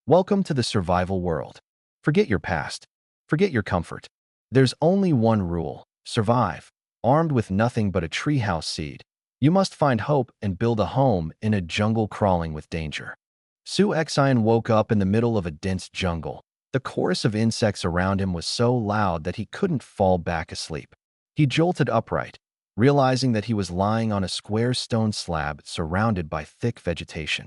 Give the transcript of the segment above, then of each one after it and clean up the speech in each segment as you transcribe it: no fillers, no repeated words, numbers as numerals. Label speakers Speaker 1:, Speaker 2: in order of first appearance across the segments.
Speaker 1: Welcome to the survival world. Forget your past. Forget your comfort. There's only one rule: survive. Armed with nothing but a treehouse seed, you must find hope and build a home in a jungle crawling with danger. Su Xian woke up in the middle of a dense jungle. The chorus of insects around him was so loud that he couldn't fall back asleep. He jolted upright, realizing that he was lying on a square stone slab surrounded by thick vegetation.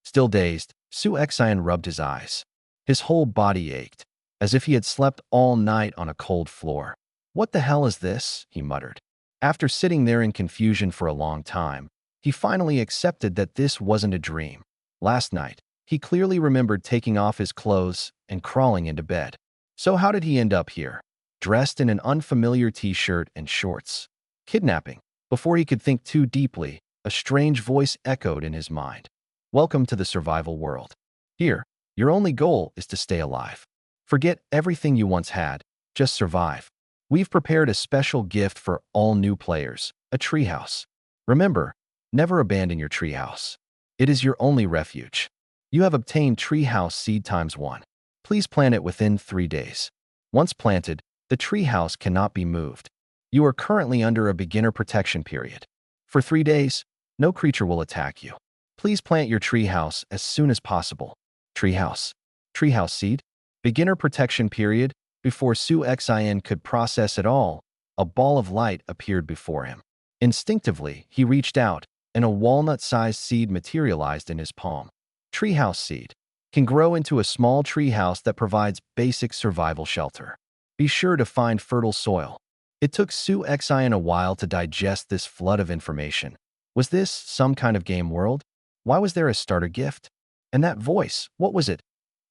Speaker 1: Still dazed, Su Xian rubbed his eyes. His whole body ached, as if he had slept all night on a cold floor. "What the hell is this?" he muttered. After sitting there in confusion for a long time, he finally accepted that this wasn't a dream. Last night, he clearly remembered taking off his clothes and crawling into bed. So how did he end up here, dressed in an unfamiliar t-shirt and shorts? Kidnapping. Before he could think too deeply, a strange voice echoed in his mind. Welcome to the survival world. Here, your only goal is to stay alive. Forget everything you once had, just survive. We've prepared a special gift for all new players, a treehouse. Remember, never abandon your treehouse. It is your only refuge. You have obtained Treehouse Seed ×1. Please plant it within 3 days. Once planted, the treehouse cannot be moved. You are currently under a beginner protection period. For 3 days, no creature will attack you. Please plant your treehouse as soon as possible. Treehouse. Treehouse Seed. Beginner protection period. Before Su Xian could process it all, a ball of light appeared before him. Instinctively, he reached out, and a walnut-sized seed materialized in his palm. Treehouse Seed can grow into a small treehouse that provides basic survival shelter. Be sure to find fertile soil. It took Su Xian a while to digest this flood of information. Was this some kind of game world? Why was there a starter gift? And that voice, what was it?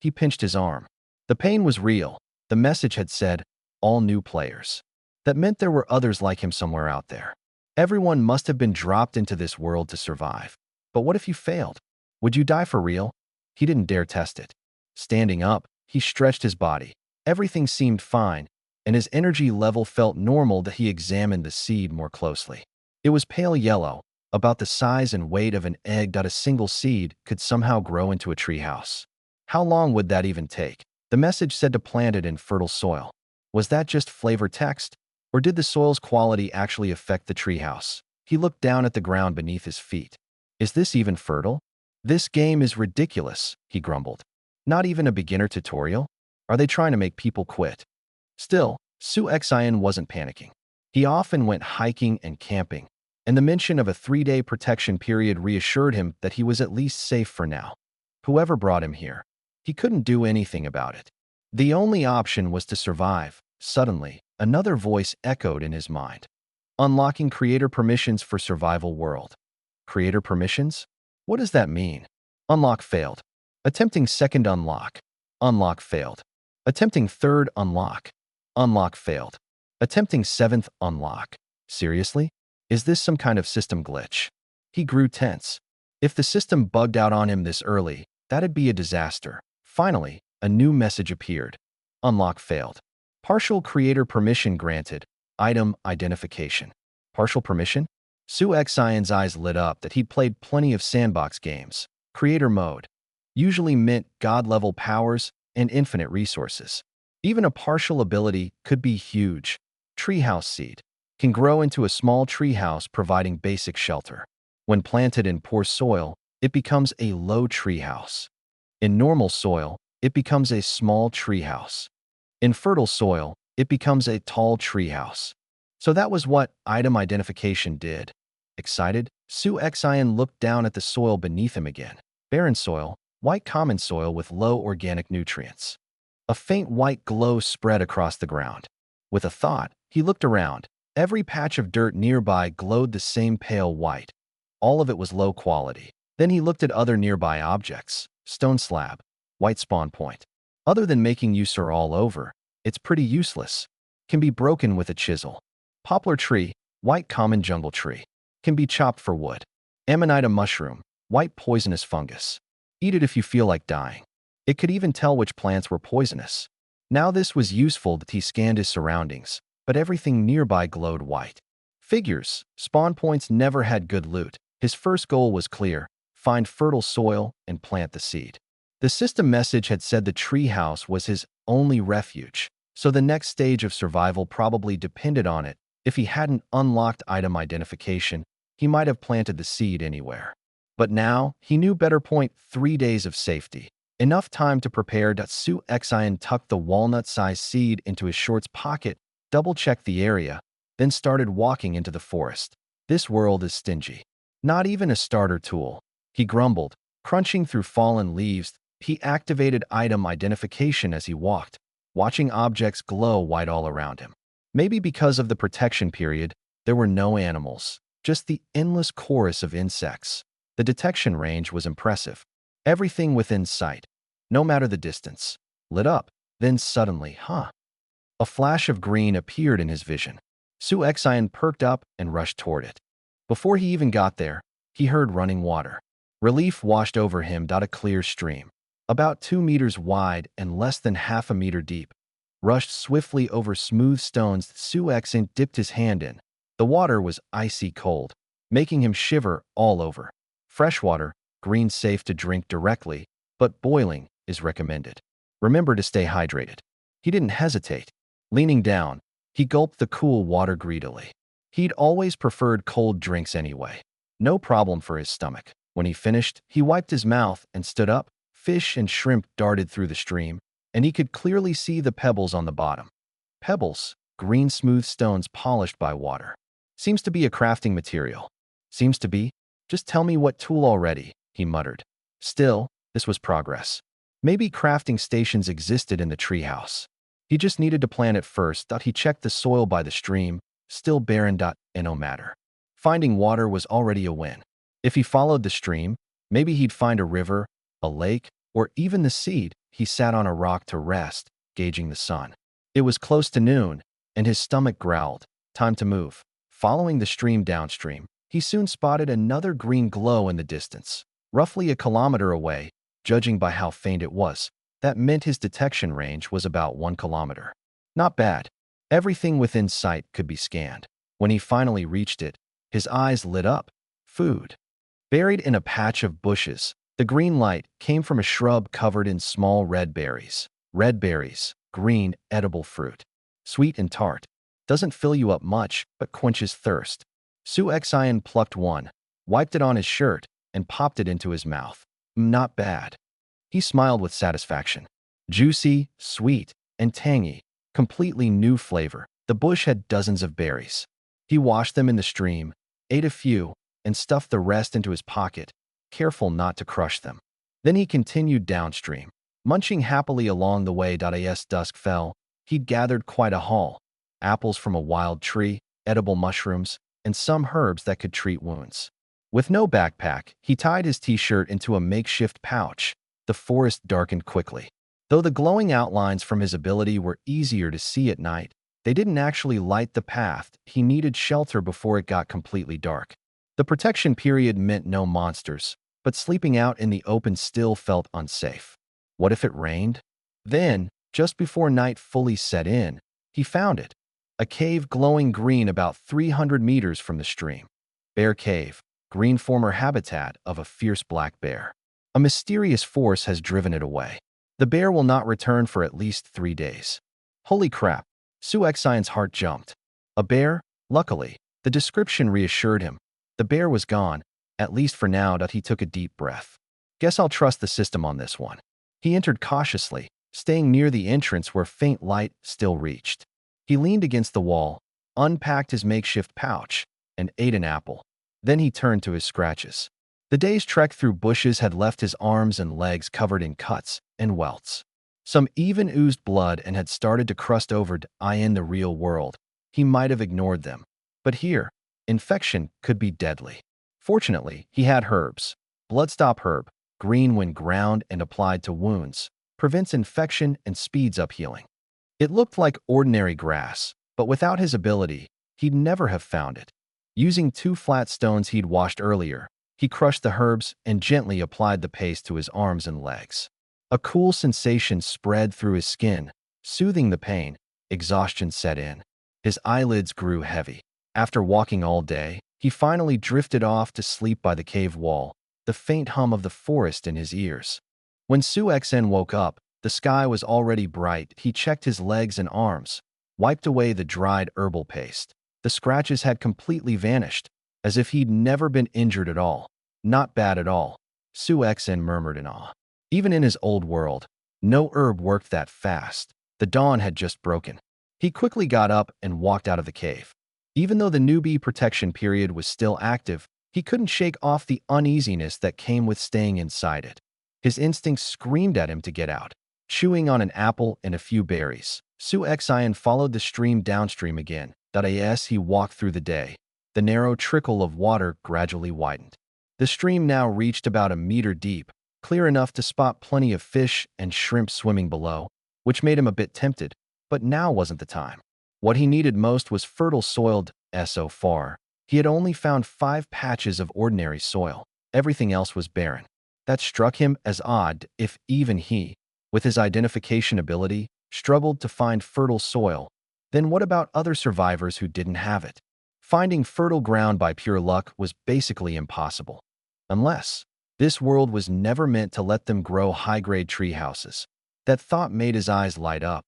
Speaker 1: He pinched his arm. The pain was real. The message had said, all new players. That meant there were others like him somewhere out there. Everyone must have been dropped into this world to survive. But what if you failed? Would you die for real? He didn't dare test it. Standing up, he stretched his body. Everything seemed fine, and his energy level felt normal that he examined the seed more closely. It was pale yellow, about the size and weight of an egg that a single seed could somehow grow into a treehouse. How long would that even take? The message said to plant it in fertile soil. Was that just flavor text? Or did the soil's quality actually affect the treehouse? He looked down at the ground beneath his feet. Is this even fertile? This game is ridiculous, he grumbled. Not even a beginner tutorial? Are they trying to make people quit? Still, Su Xian wasn't panicking. He often went hiking and camping, and the mention of a 3-day protection period reassured him that he was at least safe for now. Whoever brought him here, he couldn't do anything about it. The only option was to survive. Suddenly, another voice echoed in his mind. Unlocking creator permissions for survival world. Creator permissions? What does that mean? Unlock failed. Attempting second unlock. Unlock failed. Attempting third unlock. Unlock failed. Attempting seventh unlock. Seriously? Is this some kind of system glitch? He grew tense. If the system bugged out on him this early, that'd be a disaster. Finally, a new message appeared. Unlock failed. Partial creator permission granted. Item identification. Partial permission? Su Xian's eyes lit up that he'd played plenty of sandbox games. Creator mode usually meant god-level powers and infinite resources. Even a partial ability could be huge. Treehouse Seed can grow into a small treehouse providing basic shelter. When planted in poor soil, it becomes a low treehouse. In normal soil, it becomes a small treehouse. In fertile soil, it becomes a tall treehouse. So that was what item identification did. Excited, Su Xian looked down at the soil beneath him again. Barren soil, white common soil with low organic nutrients. A faint white glow spread across the ground. With a thought, he looked around. Every patch of dirt nearby glowed the same pale white. All of it was low quality. Then he looked at other nearby objects. Stone slab, white spawn point. Other than making use all over, it's pretty useless. Can be broken with a chisel. Poplar tree, white common jungle tree. Can be chopped for wood. Amanita mushroom, white poisonous fungus. Eat it if you feel like dying. It could even tell which plants were poisonous. Now this was useful that he scanned his surroundings, but everything nearby glowed white. Figures, spawn points never had good loot. His first goal was clear: find fertile soil and plant the seed. The system message had said the treehouse was his only refuge, so the next stage of survival probably depended on it. If he hadn't unlocked item identification, he might have planted the seed anywhere. But now, he knew better. 3 days of safety. Enough time to prepare. Su Xian tucked the walnut-sized seed into his shorts pocket, double-checked the area, then started walking into the forest. This world is stingy. Not even a starter tool, he grumbled, crunching through fallen leaves. He activated item identification as he walked, watching objects glow white all around him. Maybe because of the protection period, there were no animals, just the endless chorus of insects. The detection range was impressive. Everything within sight, no matter the distance, lit up. Then suddenly, a flash of green appeared in his vision. Su Xian perked up and rushed toward it. Before he even got there, he heard running water. Relief washed over him. A clear stream, about 2 meters wide and less than half a meter deep, rushed swiftly over smooth stones. Su Xian dipped his hand in. The water was icy cold, making him shiver all over. Fresh water, green, safe to drink directly, but boiling is recommended. Remember to stay hydrated. He didn't hesitate. Leaning down, he gulped the cool water greedily. He'd always preferred cold drinks anyway. No problem for his stomach. When he finished, he wiped his mouth and stood up. Fish and shrimp darted through the stream, and he could clearly see the pebbles on the bottom. Pebbles, green smooth stones polished by water. Seems to be a crafting material. Seems to be? Just tell me what tool already, he muttered. Still, this was progress. Maybe crafting stations existed in the treehouse. He just needed to plan it first. He checked the soil by the stream, still barren. No matter. Finding water was already a win. If he followed the stream, maybe he'd find a river, a lake, or even the seed. He sat on a rock to rest, gauging the sun. It was close to noon, and his stomach growled. Time to move. Following the stream downstream, he soon spotted another green glow in the distance, roughly a kilometer away, judging by how faint it was. That meant his detection range was about 1 kilometer. Not bad. Everything within sight could be scanned. When he finally reached it, his eyes lit up. Food. Buried in a patch of bushes, the green light came from a shrub covered in small red berries. Red berries, green, edible fruit. Sweet and tart. Doesn't fill you up much, but quenches thirst. Su Xian plucked one, wiped it on his shirt, and popped it into his mouth. Not bad. He smiled with satisfaction. Juicy, sweet, and tangy. Completely new flavor. The bush had dozens of berries. He washed them in the stream, ate a few, and stuffed the rest into his pocket, careful not to crush them. Then he continued downstream, munching happily along the way. As dusk fell, he'd gathered quite a haul. Apples from a wild tree, edible mushrooms, and some herbs that could treat wounds. With no backpack, he tied his t-shirt into a makeshift pouch. The forest darkened quickly. Though the glowing outlines from his ability were easier to see at night, they didn't actually light the path. He needed shelter before it got completely dark. The protection period meant no monsters, but sleeping out in the open still felt unsafe. What if it rained? Then, just before night fully set in, he found it. A cave glowing green about 300 meters from the stream. Bear Cave, green former habitat of a fierce black bear. A mysterious force has driven it away. The bear will not return for at least 3 days. Holy crap! Su Xian's heart jumped. A bear? Luckily, the description reassured him. The bear was gone, at least for now. He took a deep breath. Guess I'll trust the system on this one. He entered cautiously, staying near the entrance where faint light still reached. He leaned against the wall, unpacked his makeshift pouch, and ate an apple. Then he turned to his scratches. The day's trek through bushes had left his arms and legs covered in cuts and welts. Some even oozed blood and had started to crust over. In the real world, he might have ignored them. But here, infection could be deadly. Fortunately, he had herbs. Bloodstop herb, green when ground and applied to wounds, prevents infection and speeds up healing. It looked like ordinary grass, but without his ability, he'd never have found it. Using 2 flat stones he'd washed earlier, he crushed the herbs and gently applied the paste to his arms and legs. A cool sensation spread through his skin, soothing the pain. Exhaustion set in. His eyelids grew heavy. After walking all day, he finally drifted off to sleep by the cave wall, the faint hum of the forest in his ears. When Su Xn woke up, the sky was already bright. He checked his legs and arms, wiped away the dried herbal paste. The scratches had completely vanished, as if he'd never been injured at all. Not bad at all, Su Xn murmured in awe. Even in his old world, no herb worked that fast. The dawn had just broken. He quickly got up and walked out of the cave. Even though the newbie protection period was still active, he couldn't shake off the uneasiness that came with staying inside it. His instincts screamed at him to get out. Chewing on an apple and a few berries, Su Xian followed the stream downstream again. As he walked through the day, the narrow trickle of water gradually widened. The stream now reached about a meter deep, clear enough to spot plenty of fish and shrimp swimming below, which made him a bit tempted, but now wasn't the time. What he needed most was fertile soil. So far, he had only found 5 patches of ordinary soil. Everything else was barren. That struck him as odd if even he, with his identification ability, struggled to find fertile soil. Then what about other survivors who didn't have it? Finding fertile ground by pure luck was basically impossible. Unless this world was never meant to let them grow high-grade tree houses. That thought made his eyes light up.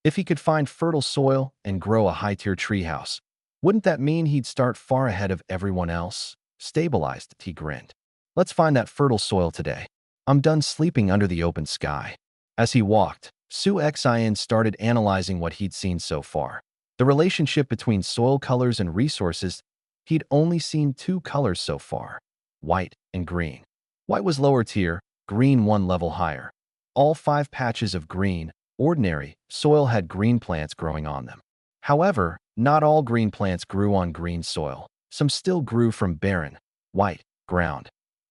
Speaker 1: If he could find fertile soil and grow a high-tier treehouse, wouldn't that mean he'd start far ahead of everyone else? Stabilized, he grinned. Let's find that fertile soil today. I'm done sleeping under the open sky. As he walked, Su Xian started analyzing what he'd seen so far. The relationship between soil colors and resources. He'd only seen 2 colors so far, white and green. White was lower tier, green 1 level higher. All 5 patches of green, ordinary, soil had green plants growing on them. However, not all green plants grew on green soil. Some still grew from barren, white ground.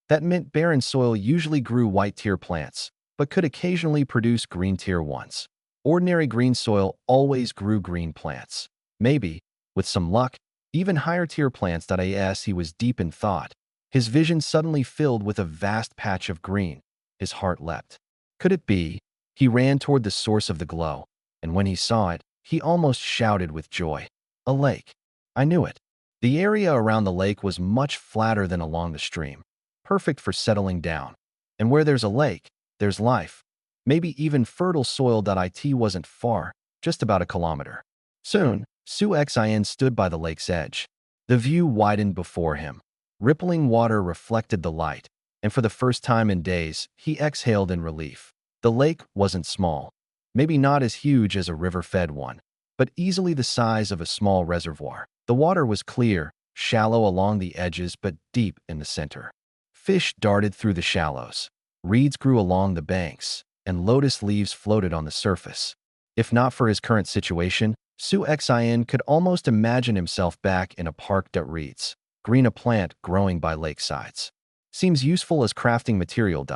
Speaker 1: That meant barren soil usually grew white tier plants, but could occasionally produce green tier ones. Ordinary green soil always grew green plants. Maybe, with some luck, even higher tier plants. As he was deep in thought, his vision suddenly filled with a vast patch of green. His heart leapt. Could it be? He ran toward the source of the glow, and when he saw it, he almost shouted with joy. A lake. I knew it. The area around the lake was much flatter than along the stream, perfect for settling down. And where there's a lake, there's life. Maybe even fertile soil. It wasn't far, just about a kilometer. Soon, Su Xian stood by the lake's edge. The view widened before him. Rippling water reflected the light, and for the first time in days, he exhaled in relief. The lake wasn't small, maybe not as huge as a river-fed one, but easily the size of a small reservoir. The water was clear, shallow along the edges but deep in the center. Fish darted through the shallows. Reeds grew along the banks, and lotus leaves floated on the surface. If not for his current situation, Su Xian could almost imagine himself back in a park. Reeds, green, a plant growing by lakesides. Seems useful as crafting material.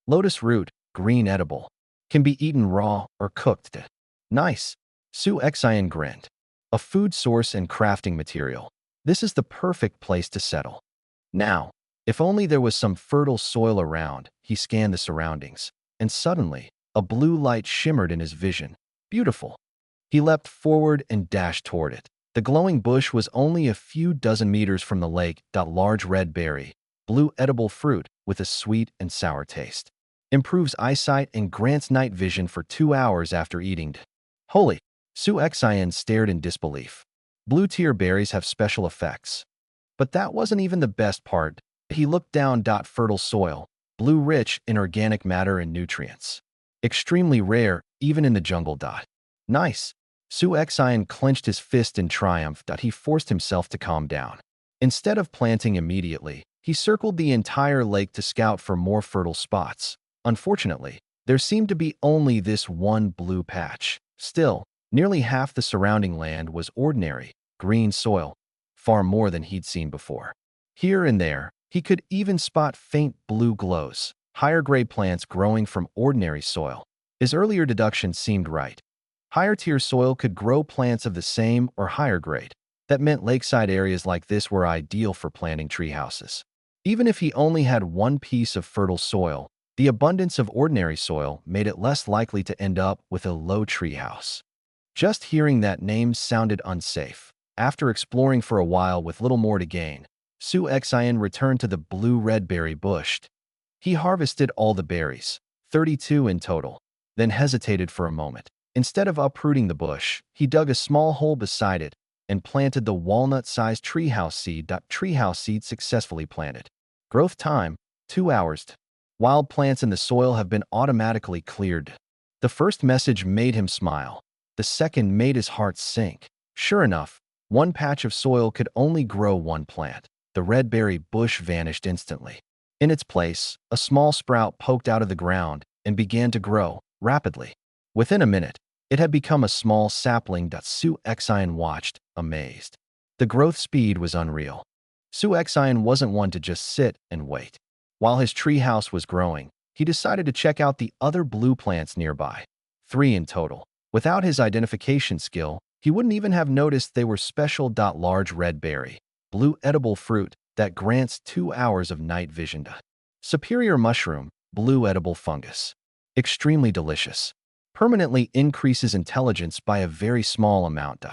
Speaker 1: Lotus root, green, edible. Can be eaten raw or cooked. Nice. Su Xian grinned. A food source and crafting material. This is the perfect place to settle. Now, if only there was some fertile soil around. He scanned the surroundings, and suddenly, a blue light shimmered in his vision. Beautiful. He leapt forward and dashed toward it. The glowing bush was only a few dozen meters from the lake. Large red berry, blue edible fruit with a sweet and sour taste. Improves eyesight and grants night vision for 2 hours after eating. Holy! Su Xian stared in disbelief. Blue tier berries have special effects. But that wasn't even the best part. He looked down. Fertile soil, blue, rich in organic matter and nutrients. Extremely rare, even in the jungle. Nice. Su Xian clenched his fist in triumph. He forced himself to calm down. Instead of planting immediately, he circled the entire lake to scout for more fertile spots. Unfortunately, there seemed to be only this one blue patch. Still, nearly half the surrounding land was ordinary, green soil, far more than he'd seen before. Here and there, he could even spot faint blue glows, higher-grade plants growing from ordinary soil. His earlier deduction seemed right. Higher-tier soil could grow plants of the same or higher grade. That meant lakeside areas like this were ideal for planting treehouses. Even if he only had one piece of fertile soil, the abundance of ordinary soil made it less likely to end up with a low treehouse. Just hearing that name sounded unsafe. After exploring for a while with little more to gain, Su Xian returned to the blue-red berry bush. He harvested all the berries, 32 in total, then hesitated for a moment. Instead of uprooting the bush, he dug a small hole beside it and planted the walnut-sized treehouse seed. Treehouse seed successfully planted. Growth time, 2 hours. Wild plants in the soil have been automatically cleared. The first message made him smile. The second made his heart sink. Sure enough, one patch of soil could only grow one plant. The red berry bush vanished instantly. In its place, a small sprout poked out of the ground and began to grow rapidly. Within a minute, it had become a small sapling. Su Xian watched, amazed. The growth speed was unreal. Su Xian wasn't one to just sit and wait. While his treehouse was growing, he decided to check out the other blue plants nearby. 3 in total. Without his identification skill, he wouldn't even have noticed they were special. Large red berry, blue edible fruit that grants 2 hours of night vision. Superior mushroom, blue edible fungus. Extremely delicious. Permanently increases intelligence by a very small amount.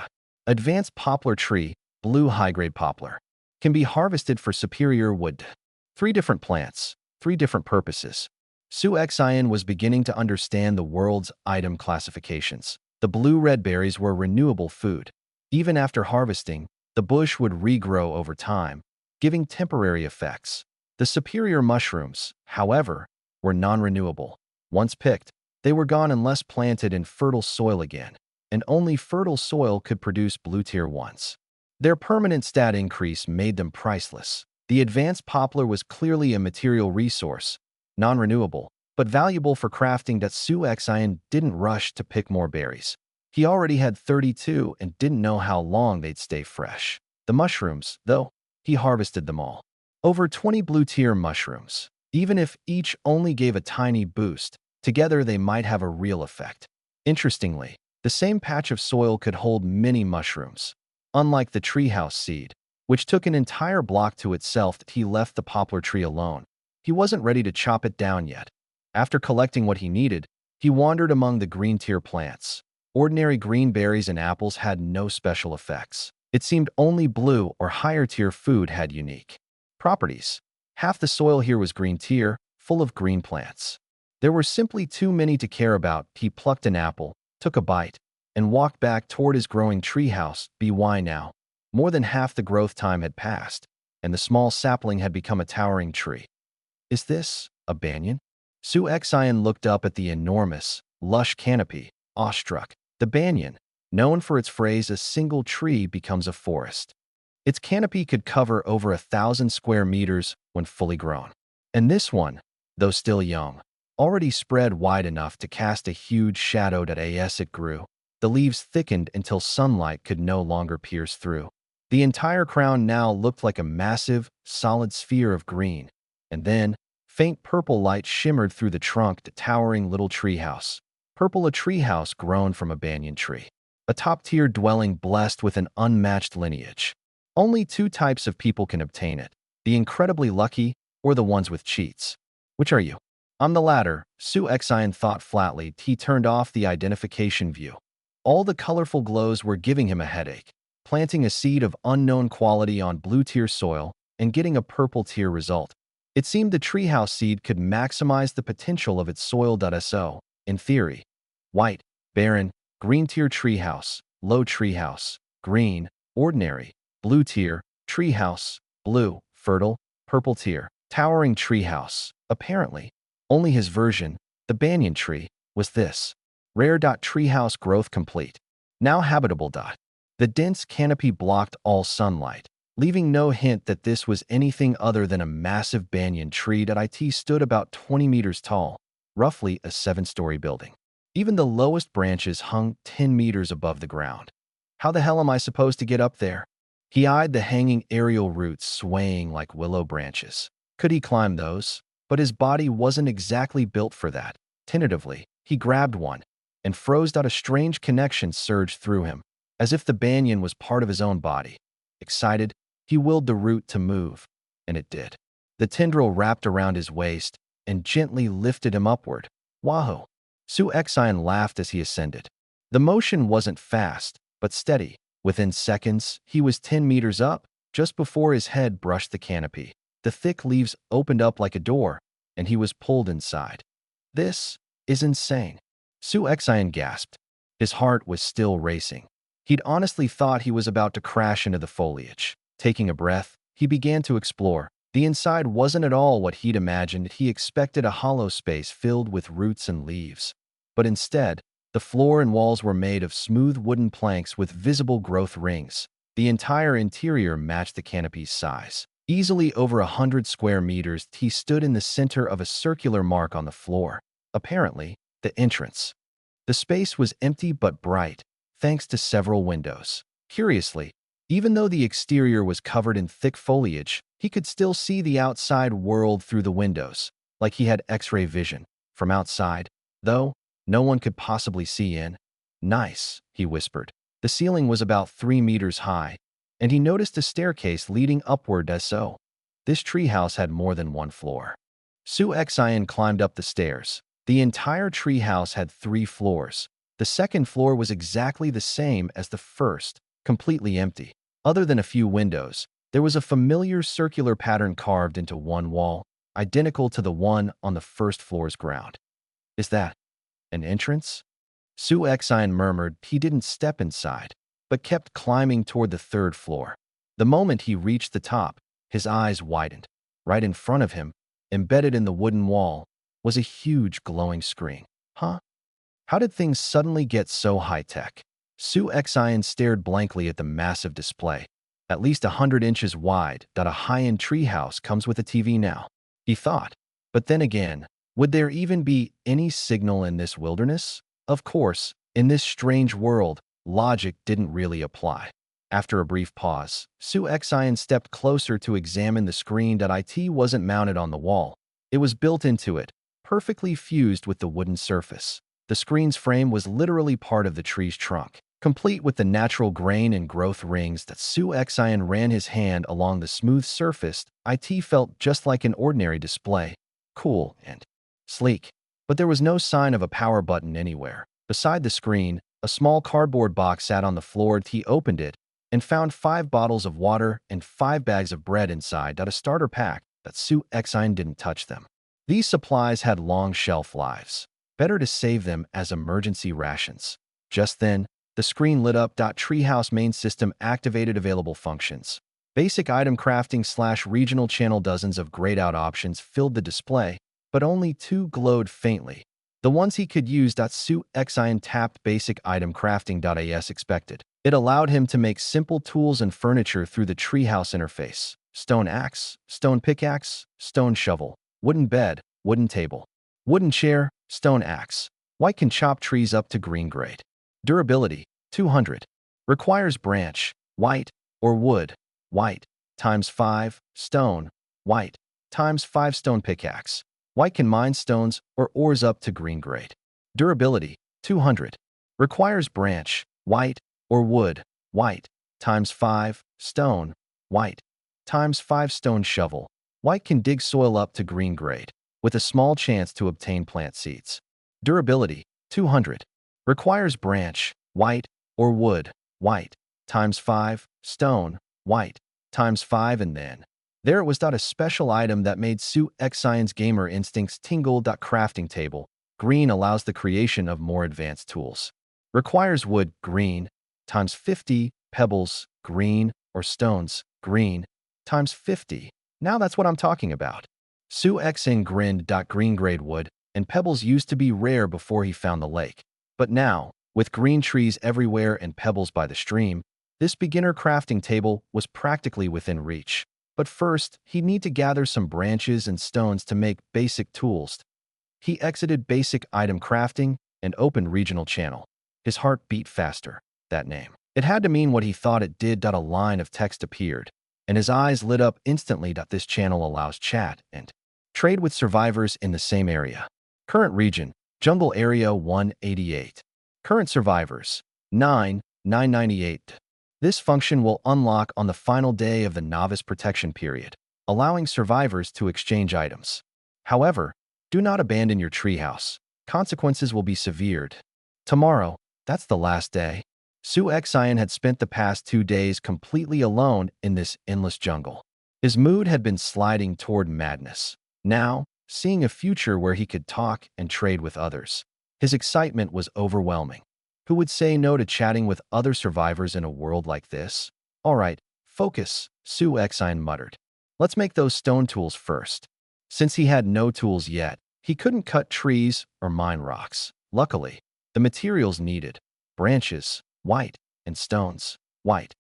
Speaker 1: Advanced poplar tree, blue high-grade poplar. Can be harvested for superior wood. 3 different plants, 3 different purposes. Su Xian was beginning to understand the world's item classifications. The blue-red berries were renewable food. Even after harvesting, the bush would regrow over time, giving temporary effects. The superior mushrooms, however, were non-renewable. Once picked, they were gone unless planted in fertile soil again, and only fertile soil could produce blue tier 1s. Their permanent stat increase made them priceless. The advanced poplar was clearly a material resource, non-renewable, but valuable for crafting. Su Xian didn't rush to pick more berries. He already had 32 and didn't know how long they'd stay fresh. The mushrooms, though, he harvested them all. Over 20 blue tier mushrooms. Even if each only gave a tiny boost, together they might have a real effect. Interestingly, the same patch of soil could hold many mushrooms. Unlike the treehouse seed, which took an entire block to itself, he left the poplar tree alone. He wasn't ready to chop it down yet. After collecting what he needed, he wandered among the green tier plants. Ordinary green berries and apples had no special effects. It seemed only blue or higher tier food had unique properties. Half the soil here was green tier, full of green plants. There were simply too many to care about. He plucked an apple, took a bite, and walked back toward his growing treehouse. By now, more than half the growth time had passed, and the small sapling had become a towering tree. Is this a banyan? Su Xian looked up at the enormous, lush canopy, awestruck. The banyan, known for its phrase, "a single tree becomes a forest." Its canopy could cover over 1,000 square meters when fully grown. And this one, though still young, already spread wide enough to cast a huge shadow. As it grew, the leaves thickened until sunlight could no longer pierce through. The entire crown now looked like a massive, solid sphere of green. And then, faint purple light shimmered through the trunk. To towering little treehouse. Purple, a treehouse grown from a banyan tree. A top-tier dwelling blessed with an unmatched lineage. Only 2 types of people can obtain it: the incredibly lucky or the ones with cheats. Which are you? I'm the latter, Su Xian thought flatly. He turned off the identification view. All the colorful glows were giving him a headache. Planting a seed of unknown quality on blue tier soil and getting a purple tier result. It seemed the treehouse seed could maximize the potential of its soil. So, in theory, white, barren, green tier treehouse, low treehouse, green, ordinary, blue tier, treehouse, blue, fertile, purple tier, towering treehouse. Apparently, only his version, the banyan tree, was this. Rare. Treehouse growth complete. Now habitable. The dense canopy blocked all sunlight, leaving no hint that this was anything other than a massive banyan tree. It stood about 20 meters tall, roughly a 7-story building. Even the lowest branches hung 10 meters above the ground. How the hell am I supposed to get up there? He eyed the hanging aerial roots swaying like willow branches. Could he climb those? But his body wasn't exactly built for that. Tentatively, he grabbed one and froze. A strange connection surged through him, as if the banyan was part of his own body. Excited, he willed the root to move, and it did. The tendril wrapped around his waist and gently lifted him upward. Wahoo! Su Xian laughed as he ascended. The motion wasn't fast, but steady. Within seconds, he was 10 meters up, just before his head brushed the canopy. The thick leaves opened up like a door, and he was pulled inside. This is insane. Su Xian gasped. His heart was still racing. He'd honestly thought he was about to crash into the foliage. Taking a breath, he began to explore. The inside wasn't at all what he'd imagined. He expected a hollow space filled with roots and leaves. But instead, the floor and walls were made of smooth wooden planks with visible growth rings. The entire interior matched the canopy's size. Easily over 100 square meters, he stood in the center of a circular mark on the floor. Apparently, the entrance. The space was empty but bright, thanks to several windows. Curiously, even though the exterior was covered in thick foliage, he could still see the outside world through the windows, like he had X-ray vision. From outside, though, no one could possibly see in. Nice, he whispered. The ceiling was about 3 meters high, and he noticed a staircase leading upward as so. This treehouse had more than one floor. Su Xian climbed up the stairs. The entire treehouse had 3 floors. The second floor was exactly the same as the first, completely empty. Other than a few windows, there was a familiar circular pattern carved into one wall, identical to the one on the first floor's ground. Is that an entrance? Su Xian murmured. He didn't step inside, but kept climbing toward the 3rd floor. The moment he reached the top, his eyes widened. Right in front of him, embedded in the wooden wall, was a huge glowing screen. Huh? How did things suddenly get so high-tech? Su Xian stared blankly at the massive display. At least 100 inches wide, a high-end treehouse comes with a TV now, he thought. But then again, would there even be any signal in this wilderness? Of course, in this strange world, logic didn't really apply. After a brief pause, Su Xian stepped closer to examine the screen. It wasn't mounted on the wall. It was built into it, perfectly fused with the wooden surface. The screen's frame was literally part of the tree's trunk, complete with the natural grain and growth rings. That Su Xian ran his hand along the smooth surface. It felt just like an ordinary display, cool and sleek. But there was no sign of a power button anywhere. Beside the screen, a small cardboard box sat on the floor. He opened it and found 5 bottles of water and 5 bags of bread inside. A starter pack. That Su Xian didn't touch them. These supplies had long shelf lives. Better to save them as emergency rations. Just then, the screen lit up. Treehouse main system activated available functions. Basic item crafting / regional channel. Dozens of grayed out options filled the display, but only 2 glowed faintly. The ones he could use. Su Xian tapped basic item crafting. As expected, it allowed him to make simple tools and furniture through the treehouse interface. Stone axe, stone pickaxe, stone shovel, wooden bed, wooden table, wooden chair, stone axe. White can chop trees up to green grade. Durability, 200. Requires branch, white, or wood, white, ×5, stone, white, ×5 stone pickaxe. White can mine stones or ores up to green grade. Durability, 200. Requires branch, white, or wood, white, ×5, stone, white, ×5 stone shovel. White can dig soil up to green grade, with a small chance to obtain plant seeds. Durability, 200. Requires branch, white, or wood, white, ×5, stone, white, ×5 and then. There it was. A special item that made Su Xian's gamer instincts tingle. Crafting table. Green allows the creation of more advanced tools. Requires wood, green, ×50, pebbles, green, or stones, green, ×50. Now that's what I'm talking about. Su Xian grinned. Green grade wood and pebbles used to be rare before he found the lake. But now, with green trees everywhere and pebbles by the stream, this beginner crafting table was practically within reach. But first, he'd need to gather some branches and stones to make basic tools. He exited basic item crafting and opened regional channel. His heart beat faster. That name. It had to mean what he thought it did. A line of text appeared, and his eyes lit up instantly. This channel allows chat and trade with survivors in the same area. Current region, Jungle Area 188. Current survivors, 998. This function will unlock on the final day of the Novice Protection period, allowing survivors to exchange items. However, do not abandon your treehouse. Consequences will be severe. Tomorrow, that's the last day. Su Xian had spent the past 2 days completely alone in this endless jungle. His mood had been sliding toward madness. Now, seeing a future where he could talk and trade with others. His excitement was overwhelming. Who would say no to chatting with other survivors in a world like this? All right, focus, Su Exine muttered. Let's make those stone tools first. Since he had no tools yet, he couldn't cut trees or mine rocks. Luckily, the materials needed, branches, white, and stones, white,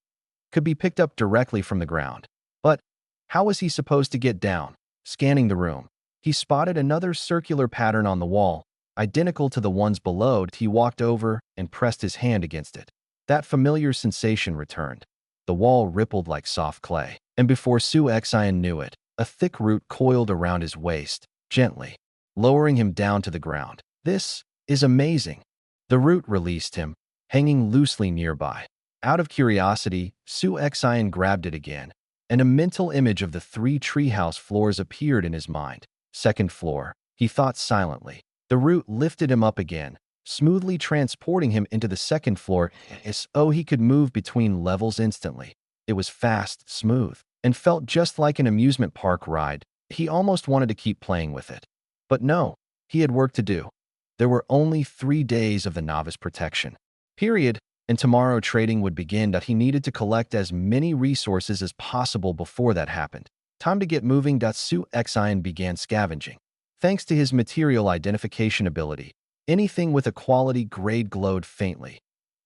Speaker 1: could be picked up directly from the ground. But how was he supposed to get down? Scanning the room, he spotted another circular pattern on the wall, identical to the ones below. He walked over and pressed his hand against it. That familiar sensation returned. The wall rippled like soft clay, and before Su Exine knew it, a thick root coiled around his waist, gently, lowering him down to the ground. This is amazing. The root released him, hanging loosely nearby. Out of curiosity, Su Exine grabbed it again, and a mental image of the 3 treehouse floors appeared in his mind. Second floor, he thought silently. The root lifted him up again, smoothly transporting him into the second floor as though he could move between levels instantly. It was fast, smooth, and felt just like an amusement park ride. He almost wanted to keep playing with it. But no, he had work to do. There were only 3 days of the novice protection period, and tomorrow trading would begin. That he needed to collect as many resources as possible before that happened. Time to get moving. Su Exine began scavenging. Thanks to his material identification ability, anything with a quality grade glowed faintly.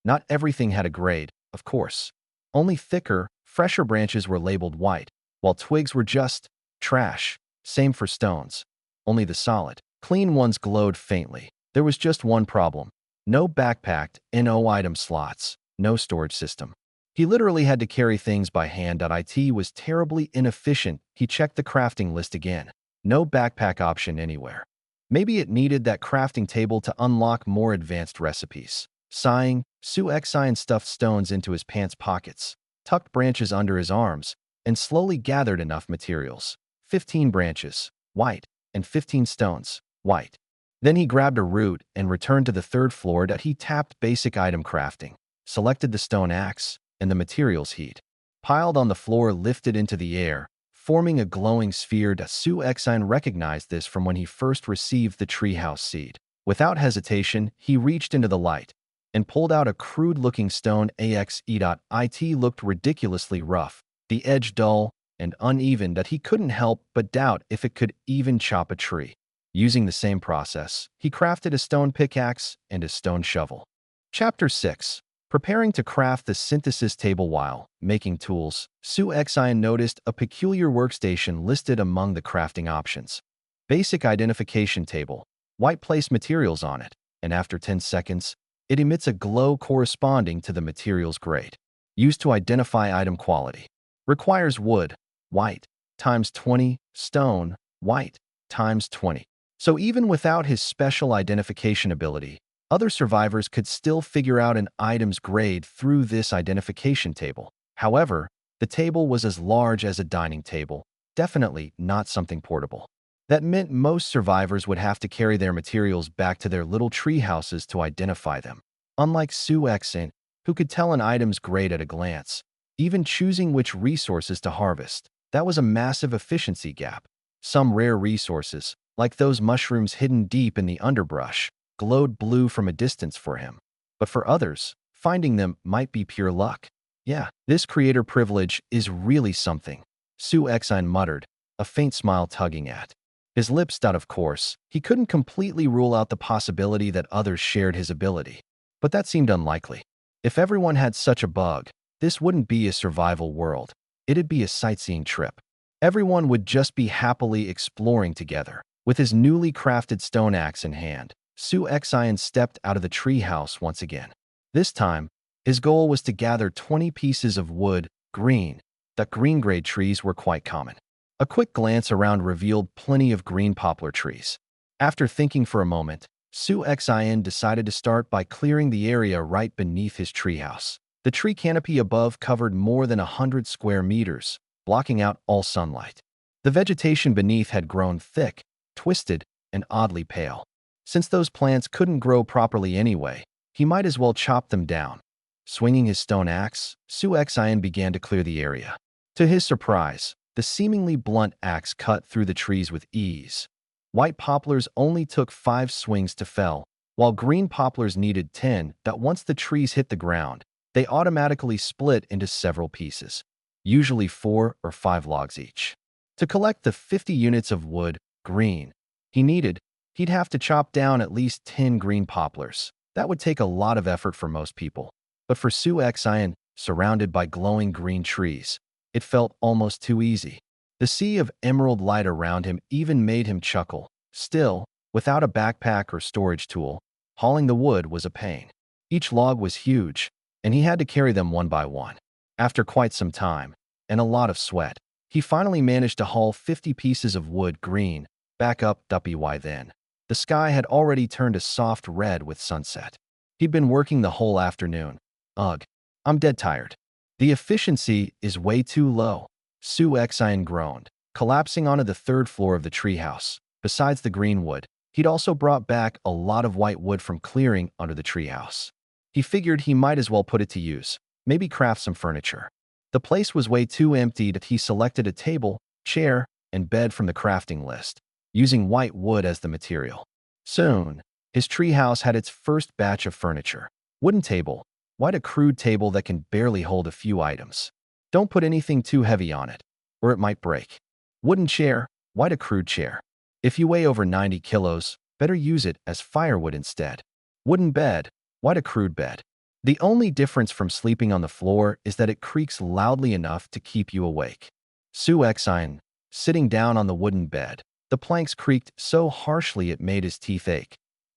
Speaker 1: Not everything had a grade, of course. Only thicker, fresher branches were labeled white, while twigs were just trash. Same for stones. Only the solid, clean ones glowed faintly. There was just one problem. No backpacked, no item slots, no storage system. He literally had to carry things by hand. It was terribly inefficient. He checked the crafting list again. No backpack option anywhere. Maybe it needed that crafting table to unlock more advanced recipes. Sighing, Su Exine stuffed stones into his pants pockets, tucked branches under his arms, and slowly gathered enough materials. 15 branches, white, and 15 stones, white. Then he grabbed a root and returned to the 3rd floor. He tapped basic item crafting, selected the stone axe, and the materials heat. Piled on the floor lifted into the air, forming a glowing sphere. Su Exine recognized this from when he first received the Treehouse Seed. Without hesitation, he reached into the light and pulled out a crude-looking stone axe. It looked ridiculously rough, the edge dull and uneven. He couldn't help but doubt if it could even chop a tree. Using the same process, he crafted a stone pickaxe and a stone shovel. Chapter 6. Preparing to craft the synthesis table. While making tools, Su Exine noticed a peculiar workstation listed among the crafting options. Basic identification table. White, place materials on it, and after 10 seconds, it emits a glow corresponding to the material's grade. Used to identify item quality. Requires wood, white, times 20, stone, white, times 20. So even without his special identification ability, other survivors could still figure out an item's grade through this identification table. However, the table was as large as a dining table, definitely not something portable. That meant most survivors would have to carry their materials back to their little tree houses to identify them. Unlike Su Exine, who could tell an item's grade at a glance, even choosing which resources to harvest, that was a massive efficiency gap. Some rare resources, like those mushrooms hidden deep in the underbrush, glowed blue from a distance for him. But for others, finding them might be pure luck. Yeah, this creator privilege is really something, Su Exine muttered, a faint smile tugging at his lips. Of course, he couldn't completely rule out the possibility that others shared his ability. But that seemed unlikely. If everyone had such a bug, this wouldn't be a survival world. It'd be a sightseeing trip. Everyone would just be happily exploring together. With his newly crafted stone axe in hand, Su Exine stepped out of the treehouse once again. This time, his goal was to gather 20 pieces of wood, green. The green-grade trees were quite common. A quick glance around revealed plenty of green poplar trees. After thinking for a moment, Su Exine decided to start by clearing the area right beneath his treehouse. The tree canopy above covered more than 100 square meters, blocking out all sunlight. The vegetation beneath had grown thick, twisted, and oddly pale. Since those plants couldn't grow properly anyway, he might as well chop them down. Swinging his stone axe, Su Exine began to clear the area. To his surprise, the seemingly blunt axe cut through the trees with ease. White poplars only took 5 swings to fell, while green poplars needed 10. That once the trees hit the ground, they automatically split into several pieces, usually 4 or 5 logs each. To collect the 50 units of wood, green, he'd have to chop down at least 10 green poplars. That would take a lot of effort for most people. But for Su Xian, surrounded by glowing green trees, it felt almost too easy. The sea of emerald light around him even made him chuckle. Still, without a backpack or storage tool, hauling the wood was a pain. Each log was huge, and he had to carry them one by one. After quite some time, and a lot of sweat, he finally managed to haul 50 pieces of wood green back up by then. The sky had already turned a soft red with sunset. He'd been working the whole afternoon. Ugh, I'm dead tired. The efficiency is way too low, Su Xian groaned, collapsing onto the 3rd floor of the treehouse. Besides the green wood, he'd also brought back a lot of white wood from clearing under the treehouse. He figured he might as well put it to use, maybe craft some furniture. The place was way too empty that he selected a table, chair, and bed from the crafting list, using white wood as the material. Soon, his treehouse had its first batch of furniture. Wooden table, white a crude table that can barely hold a few items. Don't put anything too heavy on it, or it might break. Wooden chair, white a crude chair. If you weigh over 90 kilos, better use it as firewood instead. Wooden bed, white a crude bed. The only difference from sleeping on the floor is that it creaks loudly enough to keep you awake. Su Xian, sitting down on the wooden bed, the planks creaked so harshly it made his teeth ache.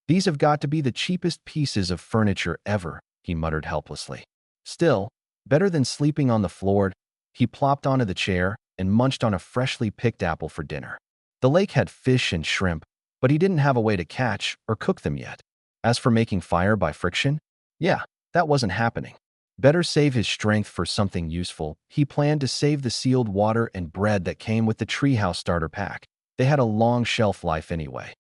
Speaker 1: These have got to be the cheapest pieces of furniture ever, he muttered helplessly. Still, better than sleeping on the floor. He plopped onto the chair and munched on a freshly picked apple for dinner. The lake had fish and shrimp, but he didn't have a way to catch or cook them yet. As for making fire by friction, that wasn't happening. Better save his strength for something useful. He planned to save the sealed water and bread that came with the treehouse starter pack. They had a long shelf life anyway.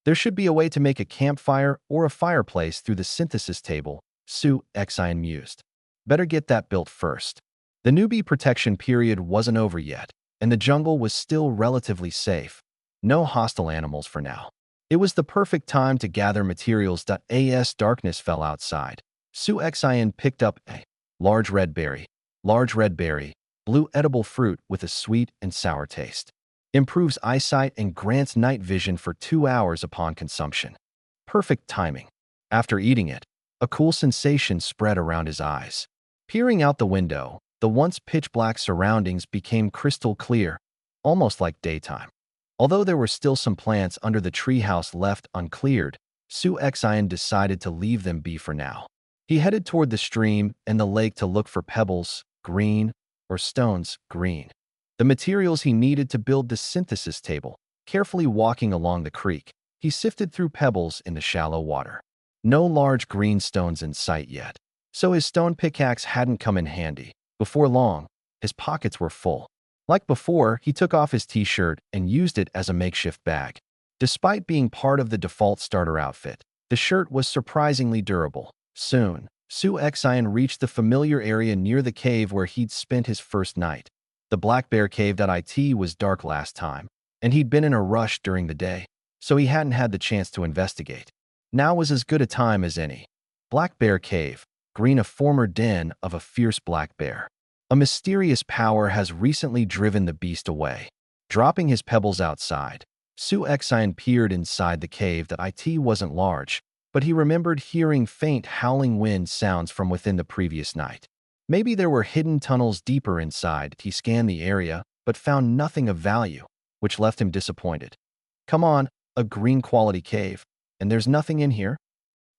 Speaker 1: There should be a way to make a campfire or a fireplace through the synthesis table, Su Xian mused. Better get that built first. The newbie protection period wasn't over yet, and the jungle was still relatively safe. No hostile animals for now. It was the perfect time to gather materials. As darkness fell outside, Su Xian picked up a large red berry, blue edible fruit with a sweet and sour taste. Improves eyesight and grants night vision for 2 hours upon consumption. Perfect timing. After eating it, a cool sensation spread around his eyes. Peering out the window, the once pitch-black surroundings became crystal clear, almost like daytime. Although there were still some plants under the treehouse left uncleared, Su Xian decided to leave them be for now. He headed toward the stream and the lake to look for pebbles, green, or stones, green. The materials he needed to build the synthesis table. Carefully walking along the creek, he sifted through pebbles in the shallow water. No large green stones in sight yet, so his stone pickaxe hadn't come in handy. Before long, his pockets were full. Like before, he took off his t-shirt and used it as a makeshift bag. Despite being part of the default starter outfit, the shirt was surprisingly durable. Soon, Su Xian reached the familiar area near the cave where he'd spent his first night. The Black Bear Cave. It was dark last time, and he'd been in a rush during the day, so he hadn't had the chance to investigate. Now was as good a time as any. Black Bear Cave, green, a former den of a fierce black bear. A mysterious power has recently driven the beast away. Dropping his pebbles outside, Su Xian peered inside the cave. It wasn't large, but he remembered hearing faint howling wind sounds from within the previous night. Maybe there were hidden tunnels deeper inside. He scanned the area, but found nothing of value, which left him disappointed. Come on, a green quality cave, and there's nothing in here?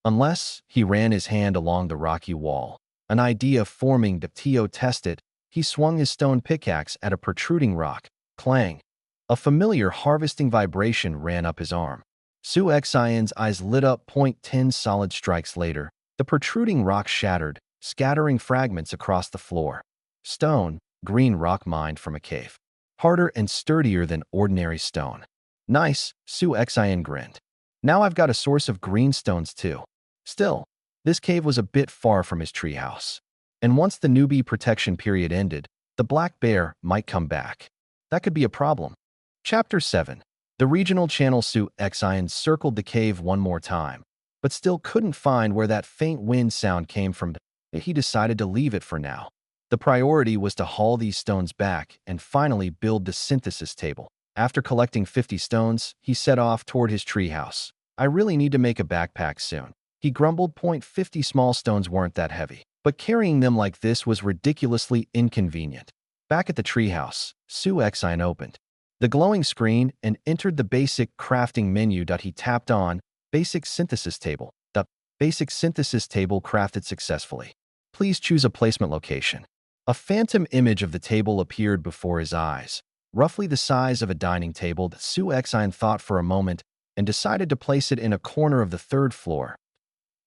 Speaker 1: Unless, he ran his hand along the rocky wall. An idea forming. To test it, he swung his stone pickaxe at a protruding rock. Clang! A familiar harvesting vibration ran up his arm. Su Xian's eyes lit up. 10 solid strikes later, the protruding rock shattered, scattering fragments across the floor. Stone, green rock mined from a cave. Harder and sturdier than ordinary stone. Nice, Su Xian grinned. Now I've got a source of green stones too. Still, this cave was a bit far from his treehouse. And once the newbie protection period ended, the black bear might come back. That could be a problem. Chapter 7. The regional channel Su Xian circled the cave one more time, but still couldn't find where that faint wind sound came from. He decided to leave it for now. The priority was to haul these stones back and finally build the synthesis table. After collecting 50 stones, he set off toward his treehouse. I really need to make a backpack soon. He grumbled. 50 small stones weren't that heavy, but carrying them like this was ridiculously inconvenient. Back at the treehouse, Su Xian opened the glowing screen and entered the basic crafting menu. He tapped on Basic Synthesis Table. The Basic Synthesis Table crafted successfully. Please choose a placement location. A phantom image of the table appeared before his eyes, roughly the size of a dining table. Su Xian thought for a moment and decided to place it in a corner of the third floor.